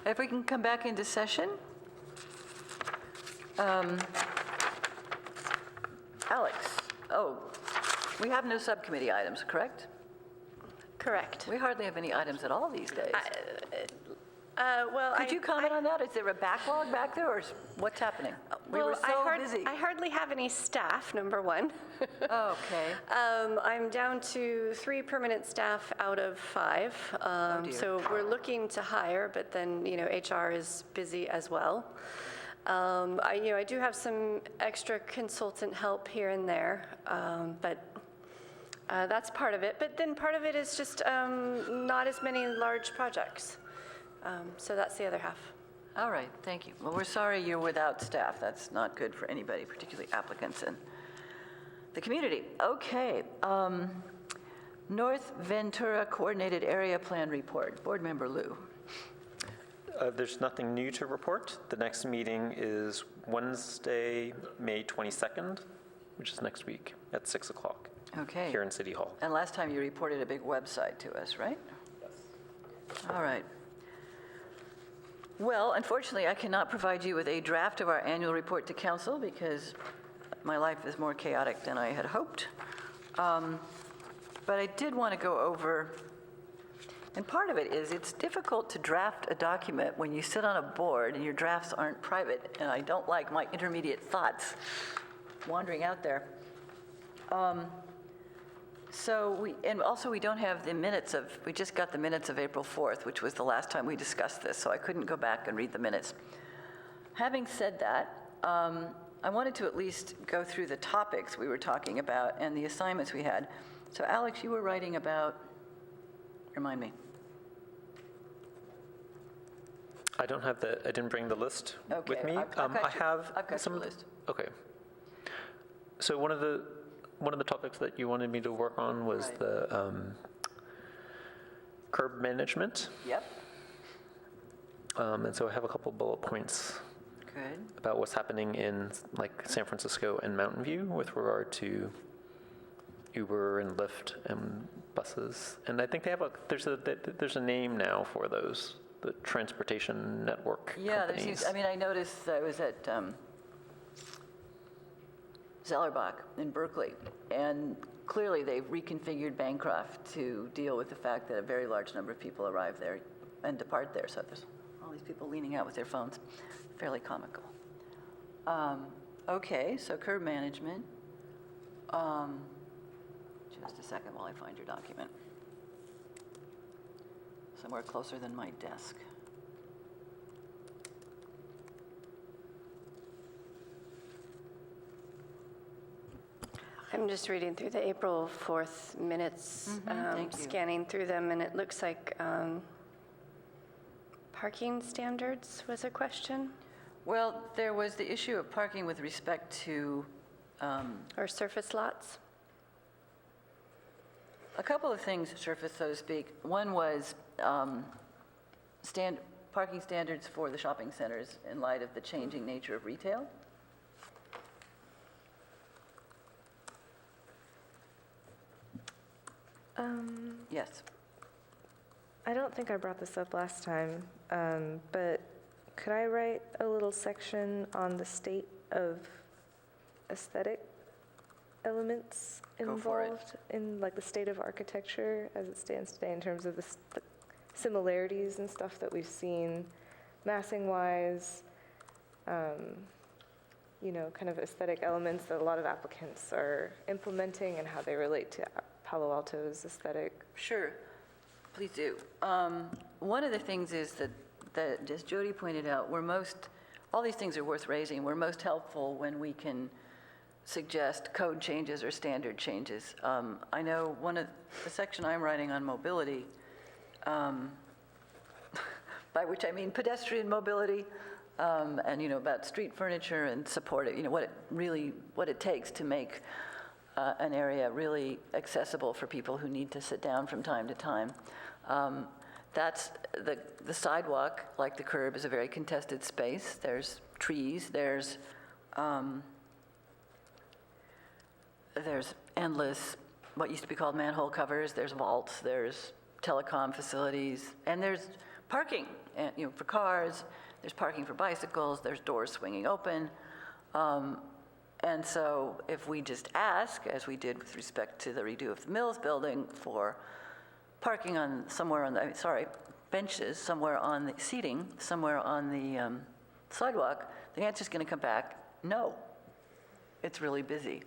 If we can come back into session. Alex, we have no subcommittee items, correct? Correct. We hardly have any items at all these days. Well, Could you comment on that? Is there a backlog back there, or what's happening? We were so busy. I hardly have any staff, number one. Okay. I'm down to 3 permanent staff out of 5. dear. So we're looking to hire, but then, HR is busy as well. I do have some extra consultant help here and there, but that's part of it. But then part of it is just not as many large projects. So that's the other half. All right, thank you. Well, we're sorry you're without staff. That's not good for anybody, particularly applicants and the community. Okay. North Ventura Coordinated Area Plan Report. Board Member Liu. There's nothing new to report. The next meeting is Wednesday, May 22nd, which is next week at 6 o'clock Okay. here in City Hall. And last time you reported a big website to us, right? Yes. All right. Well, unfortunately, I cannot provide you with a draft of our annual report to council because my life is more chaotic than I had hoped. But I did want to go over, and part of it is it's difficult to draft a document when you sit on a board and your drafts aren't private, and I don't like my intermediate thoughts wandering out there. We don't have the minutes we just got the minutes of April 4th, which was the last time we discussed this, so I couldn't go back and read the minutes. Having said that, I wanted to at least go through the topics we were talking about and the assignments we had. So Alex, you were writing about, remind me. I didn't bring the list Okay, with me. I've got some your list. Okay. So one of the topics that you wanted me to work on was Right. the curb management. Yep, And so I have a couple bullet points good. about what's happening in like San Francisco and Mountain View with regard to Uber and Lyft and buses. And I think there's a name now for those, the transportation network Yeah, there companies. seems, I noticed I was at Zellerbach in Berkeley, and clearly they've reconfigured Bancroft to deal with the fact that a very large number of people arrive there and depart there. So there's all these people leaning out with their phones. Fairly comical. Okay, so curb management. Just a second while I find your document. Somewhere closer than my desk. I'm just reading through the April 4th minutes, thank you. scanning through them, and it looks like parking standards was a question, Well, there was the issue of parking with respect to or surface lots. a couple of things surfaced, so to speak. One was parking standards for the shopping centers in light of the changing nature of retail. Yes. I don't think I brought this up last time, but could I write a little section on the state of aesthetic elements Go for it. involved in like the state of architecture as it stands today in terms of the similarities and stuff that we've seen massing-wise, kind of aesthetic elements that a lot of applicants are implementing and how they relate to Palo Alto's aesthetic. Sure, please do. One of the things is that as Jody pointed out, all these things are worth raising. We're most helpful when we can suggest code changes or standard changes. I know one of the section I'm writing on mobility, by which I mean pedestrian mobility, and about street furniture and support it, what it takes to make an area really accessible for people who need to sit down from time to time. That's the sidewalk, like the curb, is a very contested space. There's trees, there's endless, what used to be called manhole covers, there's vaults, there's telecom facilities, and there's parking, and, for cars, there's parking for bicycles, there's doors swinging open. And so if we just ask, as we did with respect to the redo of the Mills building, for parking on benches somewhere on the seating, somewhere on the sidewalk, the answer's going to come back, no. It's really busy.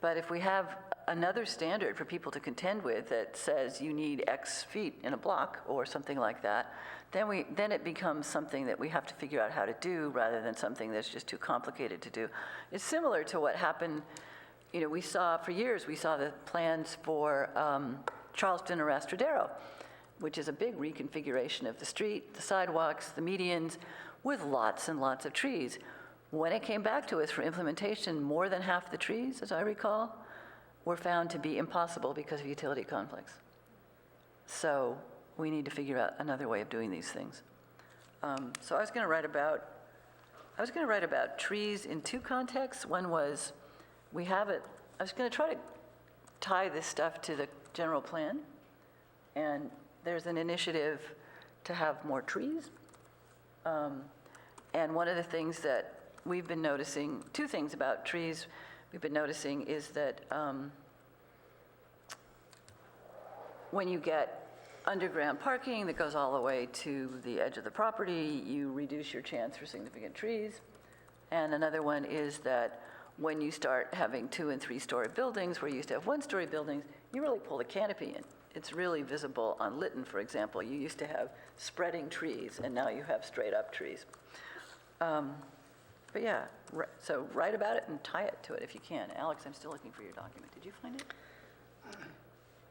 But if we have another standard for people to contend with that says you need X feet in a block or something like that, then it becomes something that we have to figure out how to do rather than something that's just too complicated to do. It's similar to what happened, we saw for years, we saw the plans for Charleston or Astrodero, which is a big reconfiguration of the street, the sidewalks, the medians, with lots and lots of trees. When it came back to us for implementation, more than half the trees, as I recall, were found to be impossible because of utility conflicts. So we need to figure out another way of doing these things. So I was going to write about trees in two contexts. One was, I was going to try to tie this stuff to the general plan, and there's an initiative to have more trees. And one of the things that we've been noticing, two things about trees we've been noticing is that when you get underground parking that goes all the way to the edge of the property, you reduce your chance for significant trees. And another one is that when you start having 2- and 3-story buildings where you used to have 1-story buildings, you really pull the canopy in. It's really visible on Lytton, for example. You used to have spreading trees, and now you have straight-up trees. But yeah, so write about it and tie it to it if you can. Alex, I'm still looking for your document. Did you find it?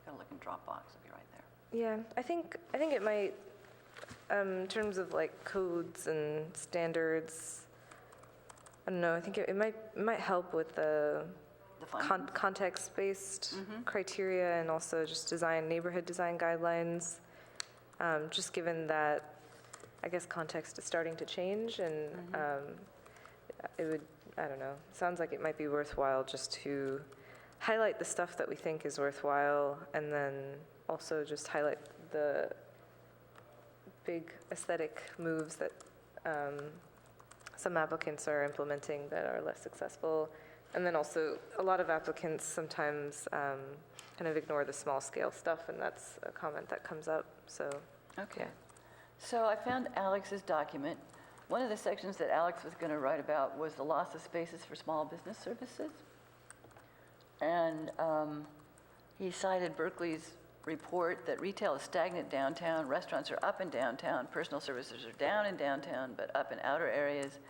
Gotta look in Dropbox. It'll be right there. Yeah, I think it might, in terms of like codes and standards, I don't know, I think it might help with the context-based criteria and also just neighborhood design guidelines, just given that, I guess, context is starting to change, and it would, I don't know, sounds like it might be worthwhile just to highlight the stuff that we think is worthwhile, and then also just highlight the big aesthetic moves that some applicants are implementing that are less successful. And then also, a lot of applicants sometimes kind of ignore the small scale stuff, and that's a comment that comes up, so. Okay. So I found Alex's document. One of the sections that Alex was going to write about was the loss of spaces for small business services. And he cited Berkeley's report that retail is stagnant downtown, restaurants are up in downtown, personal services are down in downtown, but up in outer areas,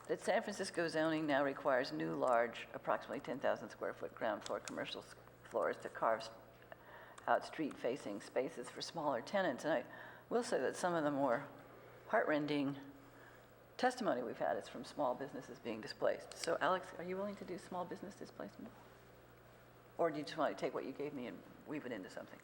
that San Francisco zoning now requires new, large, approximately 10,000 square foot ground floor commercial floors to carve out street-facing spaces for smaller tenants. And I will say that some of the more heartrending testimony we've had is from small businesses being displaced. So Alex, are you willing to do small business displacement? Or do you just want to take what you gave me and weave it into something?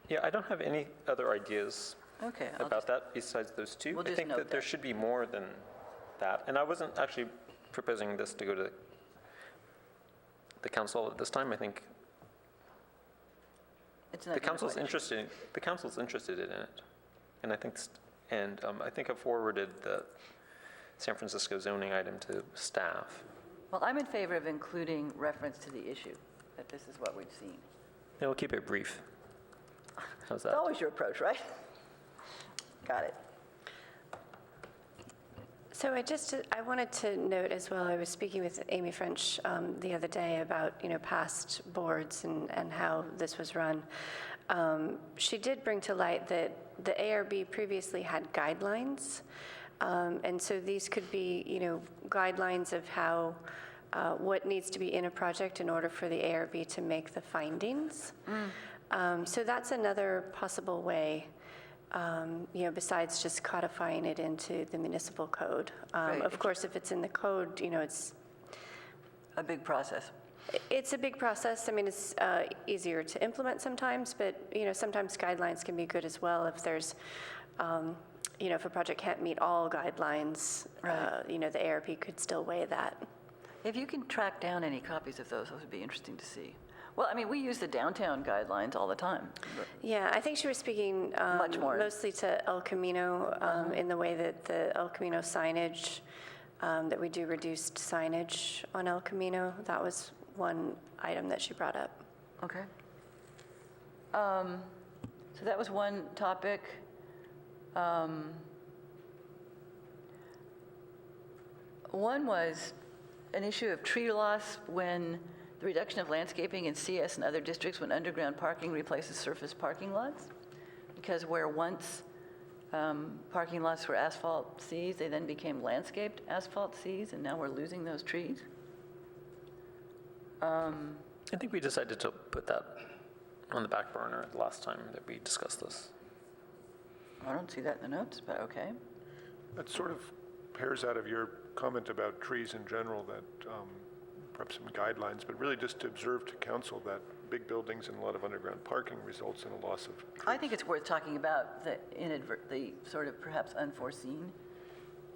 Yeah, I don't have any other ideas Okay. about that besides those two. We'll I just think note that there that. should be more than that. And I wasn't actually proposing this to go to the council at this time. I think It's not the council's unified. interested in it. And I think, I think I forwarded the San Francisco zoning item to staff. Well, I'm in favor of including reference to the issue, that this is what we've seen. Yeah, we'll keep it brief. How's that? It's always your approach, right? Got it. So I wanted to note as well, I was speaking with Amy French the other day about, past boards and how this was run. She did bring to light that the ARB previously had guidelines. And so these could be, guidelines of how, what needs to be in a project in order for the ARB to make the findings. So that's another possible way, besides just codifying it into the municipal code. Right. Of course, if it's in the code, it's A big process. It's a big process. I mean, it's easier to implement sometimes, but, sometimes guidelines can be good as well if there's, if a project can't meet all guidelines, Right. The ARB could still weigh that. If you can track down any copies of those would be interesting to see. Well, I mean, we use the downtown guidelines all the time. Yeah, I think she was speaking Much more. mostly to El Camino in the way that the El Camino signage, that we do reduced signage on El Camino. That was one item that she brought up. Okay. So that was one topic. One was an issue of tree loss when the reduction of landscaping in CS and other districts when underground parking replaces surface parking lots. Because where once parking lots were asphalt Cs, they then became landscaped asphalt Cs, and now we're losing those trees. I think we decided to put that on the back burner the last time that we discussed this. I don't see that in the notes, but okay. That sort of pairs out of your comment about trees in general, that perhaps some guidelines, but really just to observe to council that big buildings and a lot of underground parking results in a loss of trees. I think it's worth talking about the sort of perhaps unforeseen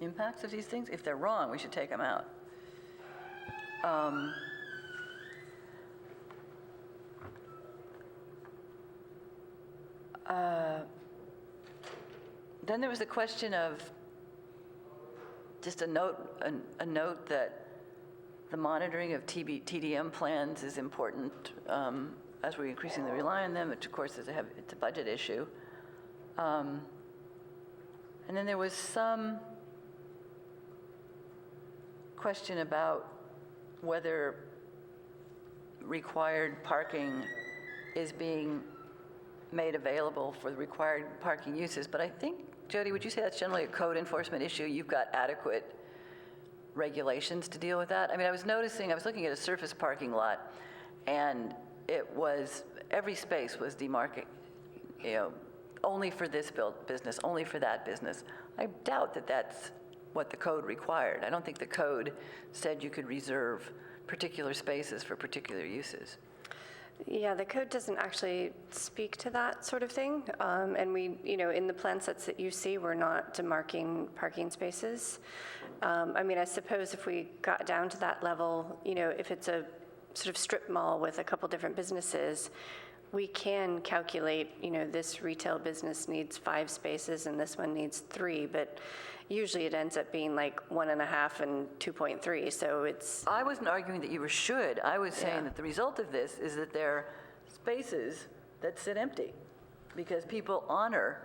impacts of these things. If they're wrong, we should take them out. Then there was the question of just a note that the monitoring of TDM plans is important as we're increasingly rely on them, which of course it's a budget issue. And then there was some question about whether required parking is being made available for the required parking uses. But I think, Jody, would you say that's generally a code enforcement issue? You've got adequate regulations to deal with that? I mean, I was looking at a surface parking lot, and every space was demarcated, only for this business, only for that business. I doubt that that's what the code required. I don't think the code said you could reserve particular spaces for particular uses. Yeah, the code doesn't actually speak to that sort of thing. And we, in the plan sets that you see, we're not demarcating parking spaces. I mean, I suppose if we got down to that level, if it's a sort of strip mall with a couple different businesses, we can calculate, this retail business needs 5 spaces and this one needs 3, but usually it ends up being like 1.5 and 2.3, so it's... I wasn't arguing that you should. I was saying that the result of this is that there are spaces that sit empty because people honor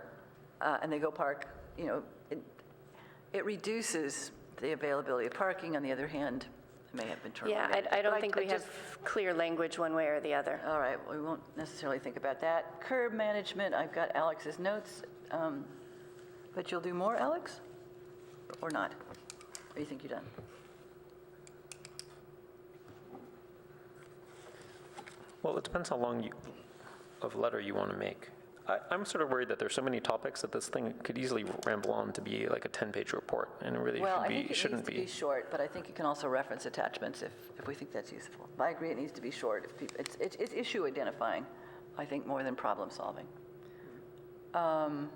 and they go park, it reduces the availability of parking. On the other hand, it may have been terminated. Yeah, I don't think we have clear language one way or the other. All right, well, we won't necessarily think about that. Curb management, I've got Alex's notes, but you'll do more, Alex? Or not? Or do you think you're done? Well, it depends how long of letter you want to make. I'm sort of worried that there's so many topics that this thing could easily ramble on to be like a 10-page report, and it really Well, I think it shouldn't needs to be short, but I think you can also reference attachments if we think that's useful. I agree it needs to be short. It's issue identifying, I think, more than problem solving. And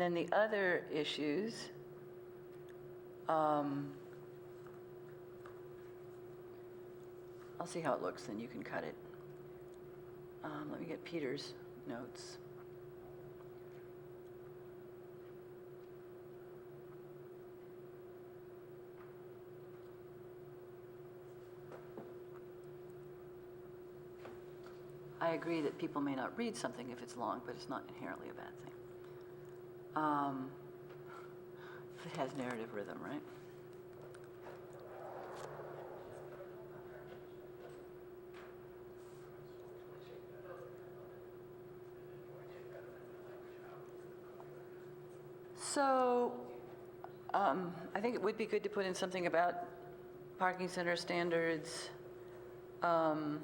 then the other issues, I'll see how it looks, then you can cut it. Let me get Peter's notes. I agree that people may not read something if it's long, but it's not inherently a bad thing. If it has narrative rhythm, right? So I think it would be good to put in something about parking center standards. And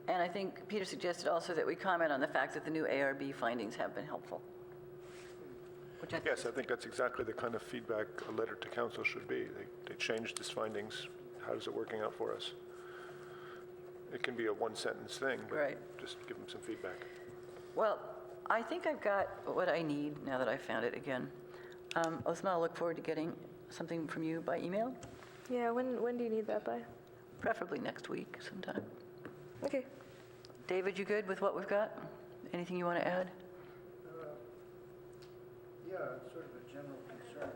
I think Peter suggested also that we comment on the fact that the new ARB findings have been helpful. Yes, I think that's exactly the kind of feedback a letter to council should be. They changed these findings. How is it working out for us? It can be a one-sentence thing, but Right. just give them some feedback. Well, I think I've got what I need now that I found it again. Osma, I'll look forward to getting something from you by email. Yeah, when do you need that by? Preferably next week sometime. Okay. David, you good with what we've got? Anything you want to add? Yeah, it's sort of a general concern.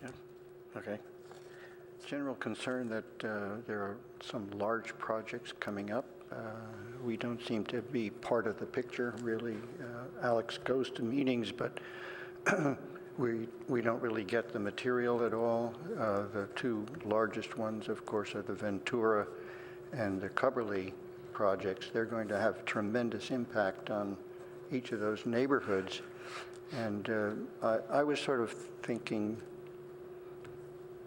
Yeah, okay. General concern that there are some large projects coming up. We don't seem to be part of the picture, really. Alex goes to meetings, but we don't really get the material at all. The two largest ones, of course, are the Ventura and the Cubberley projects. They're going to have tremendous impact on each of those neighborhoods. And I was sort of thinking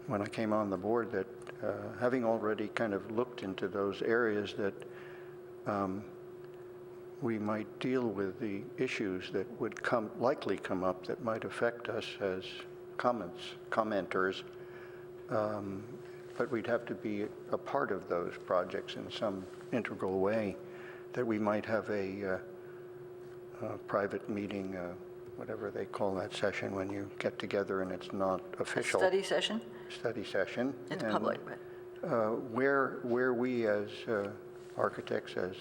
when I came on the board that having already kind of looked into those areas that we might deal with the issues that would likely come up that might affect us as commenters, but we'd have to be a part of those projects in some integral way, that we might have a private meeting, whatever they call that session when you get together and it's not official. A study session? Study session. It's and, public, but... where we as architects, as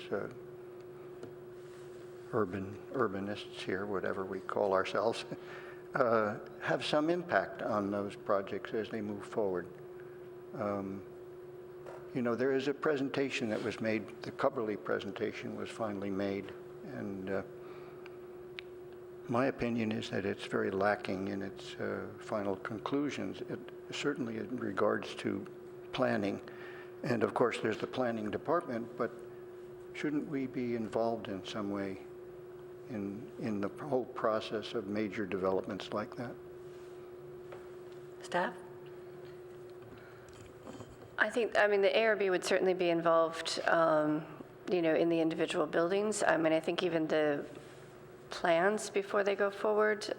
urbanists here, whatever we call ourselves, have some impact on those projects as they move forward. You know, there is a presentation that was made, the Cubberley presentation was finally made, and my opinion is that it's very lacking in its final conclusions, certainly in regards to planning. And of course, there's the planning department, but shouldn't we be involved in some way in the whole process of major developments like that? Staff? I mean, the ARB would certainly be involved, you know, in the individual buildings. I mean, I think even the plans before they go forward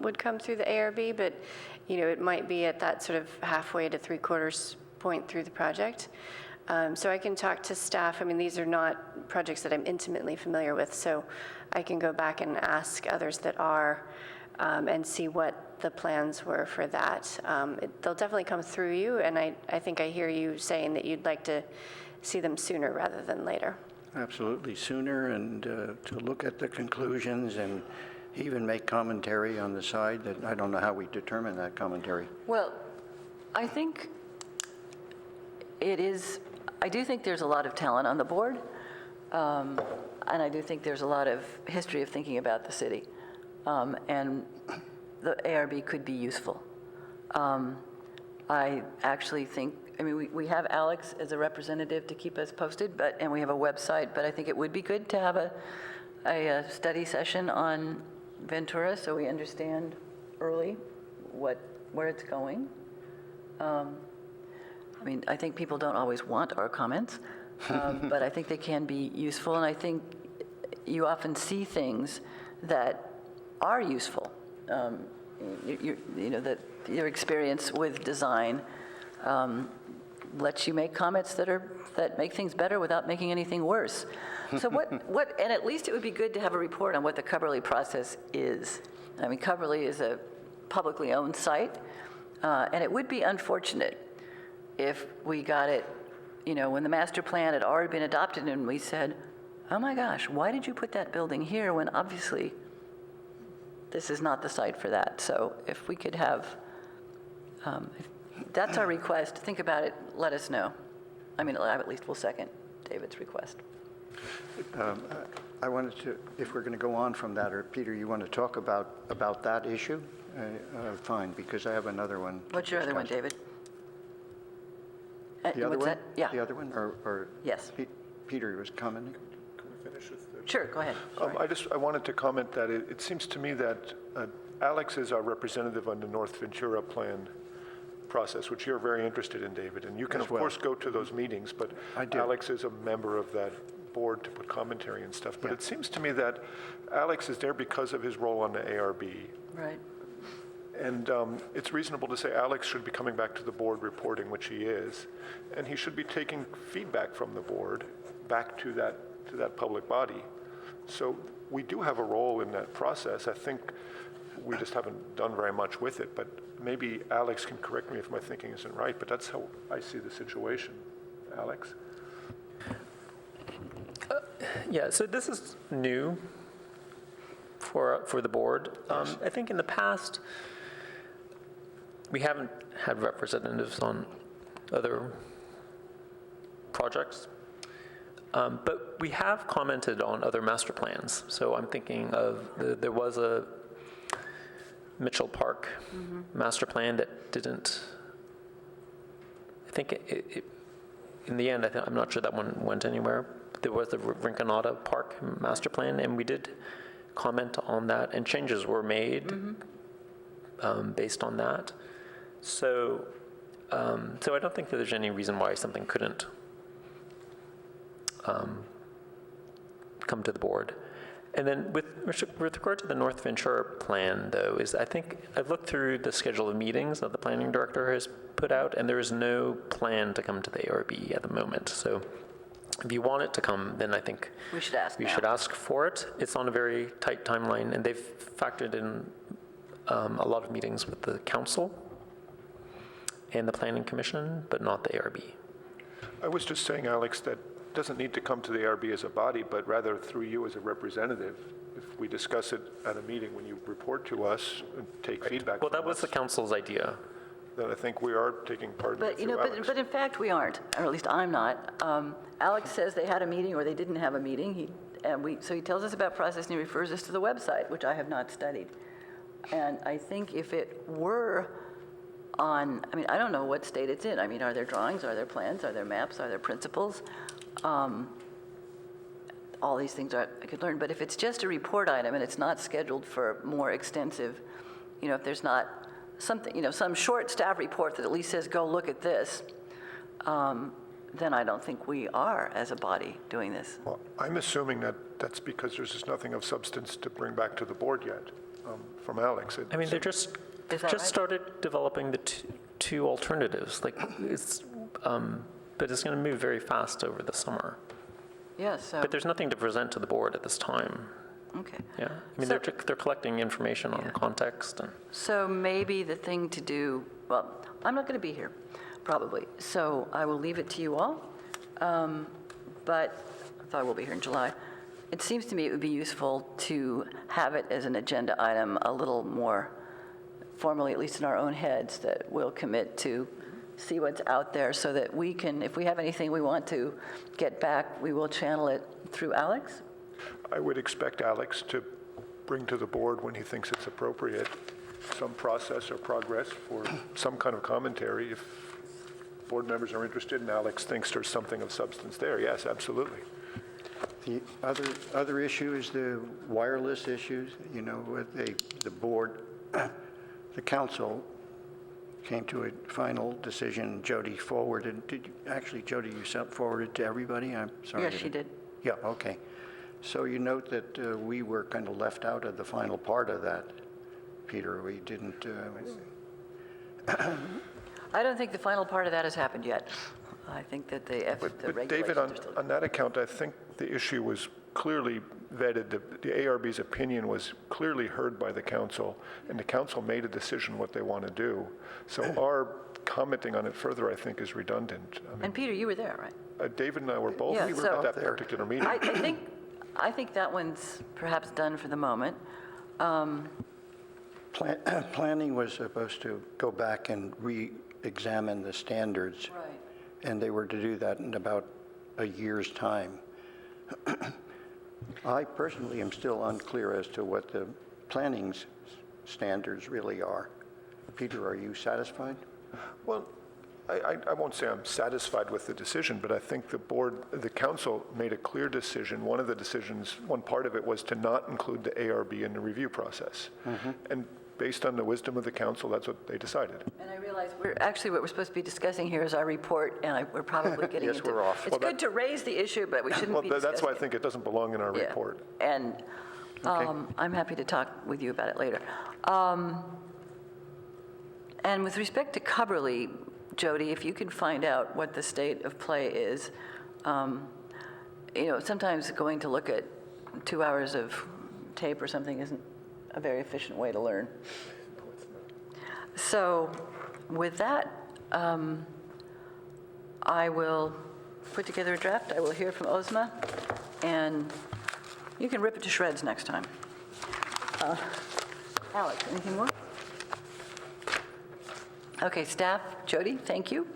would come through the ARB, but, you know, it might be at that sort of halfway to three-quarters point through the project. So I can talk to staff. I mean, these are not projects that I'm intimately familiar with, so I can go back and ask others that are and see what the plans were for that. They'll definitely come through you, and I think I hear you saying that you'd like to see them sooner rather than later. Absolutely, sooner, and to look at the conclusions and even make commentary on the side. That I don't know how we determine that commentary. Well, I think it is, I do think there's a lot of talent on the board, and I do think there's a lot of history of thinking about the city, and the ARB could be useful. I actually think, I mean, we have Alex as a representative to keep us posted, and we have a website, but I think it would be good to have a study session on Ventura so we understand early where it's going. I mean, I think people don't always want our comments, but I think they can be useful, and I think you often see things that are useful. You know, that your experience with design lets you make comments that make things better without making anything worse. So and at least it would be good to have a report on what the Cubberley process is. I mean, Cubberley is a publicly owned site, and it would be unfortunate if we got it, you know, when the master plan had already been adopted and we said, oh my gosh, why did you put that building here when obviously this is not the site for that? So if we could have, if that's our request, think about it, let us know. I mean, at least we'll second David's request. I wanted to, if we're going to go on from that, or Peter, you want to talk about that issue? Fine, because I have another one. What's your other one, David? The other what's one? that? Yeah. The other one, or Yes. Peter was commenting? Can we finish with the... Sure, go ahead. I wanted to comment that it seems to me that Alex is our representative on the North Ventura plan process, which you're very interested in, David. And you can, of course, go to those meetings, but Alex is a member of that board to put commentary and stuff. But it seems to me that Alex is there because of his role on the ARB. Right. And it's reasonable to say Alex should be coming back to the board reporting, which he is, and he should be taking feedback from the board back to that public body. So we do have a role in that process. I think we just haven't done very much with it. But maybe Alex can correct me if my thinking isn't right, but that's how I see the situation. Alex? Yeah, so this is new for the board. I think in the past, we haven't had representatives on other projects, but we have commented on other master plans. So I'm thinking of, there was a Mitchell Park master plan that didn't, I think in the end, I'm not sure that one went anywhere. There was the Rinconada Park master plan, and we did comment on that, and changes were made based on that. So, so I don't think that there's any reason why something couldn't come to the board. And then with regard to the North Ventura plan, though, is I think I've looked through the schedule of meetings that the planning director has put out, and there is no plan to come to the ARB at the moment. So if you want it to come, then I think We should ask we now. should ask for it. It's on a very tight timeline, and they've factored in a lot of meetings with the council and the planning commission, but not the ARB. I was just saying, Alex, that it doesn't need to come to the ARB as a body, but rather through you as a representative. If we discuss it at a meeting, when you report to us and take feedback Well, from that was us, the council's idea. then I think we are taking part in it But, you know, through Alex. but in fact, we aren't, or at least I'm not. Alex says they had a meeting or they didn't have a meeting. So he tells us about process and he refers us to the website, which I have not studied. And I think if it were on, I mean, I don't know what state it's in. I mean, are there drawings, are there plans, are there maps, are there principles? All these things I could learn. But if it's just a report item and it's not scheduled for more extensive, you know, if there's not something, you know, some short staff report that at least says, go look at this, then I don't think we are, as a body, doing this. Well, I'm assuming that that's because there's just nothing of substance to bring back to the board yet from Alex. I mean, they're just Is that right? started developing the two alternatives. Like it's, but it's going to move very fast over the summer. Yeah, so, But there's nothing to present to the board at this time. okay. Yeah, I mean, So- they're collecting information on context and. So maybe the thing to do, well, I'm not going to be here, probably, so I will leave it to you all. But I thought I will be here in July. It seems to me it would be useful to have it as an agenda item a little more formally, at least in our own heads, that we'll commit to see what's out there so that we can, if we have anything we want to get back, we will channel it through Alex. I would expect Alex to bring to the board when he thinks it's appropriate some process or progress for some kind of commentary. If board members are interested and Alex thinks there's something of substance there, yes, absolutely. The other issue is the wireless issues, you know, with the board, the council came to a final decision. Jody forwarded, Jody, you forwarded to everybody? I'm sorry. Yes, she did. Yeah, okay. So you note that we were kind of left out of the final part of that, Peter. We didn't, I don't think the final part of that has happened yet. I think that the But regulations David, are still. on that account, I think the issue was clearly vetted. The ARB's opinion was clearly heard by the council, and the council made a decision what they want to do. So our commenting on it further, I think, is redundant. I mean, And Peter, you were there, right? David and I were both Yeah, at so- that particular meeting. I think that one's perhaps done for the moment. planning was supposed to go back and re-examine the standards. Right. And they were to do that in about a year's time. I personally am still unclear as to what the planning standards really are. Peter, are you satisfied? Well, I won't say I'm satisfied with the decision, but I think the council made a clear decision. One of the decisions, one part of it was to not include the ARB in the review process. And based on the wisdom of the council, that's what they decided. And I realize what we're supposed to be discussing here is our report, and we're probably getting Yes, into. we're off. It's good to raise the issue, but we shouldn't Well, be discussing that's why I it. think it doesn't belong in our Yeah. report. And I'm happy to talk with you about it later. And with respect to Cubberley, Jody, if you can find out what the state of play is, you know, sometimes going to look at 2 hours of tape or something isn't a very efficient way to learn. So with that, I will put together a draft. I will hear from Ozma, and you can rip it to shreds next time. Alex, anything more? Okay, staff, Jody, thank you.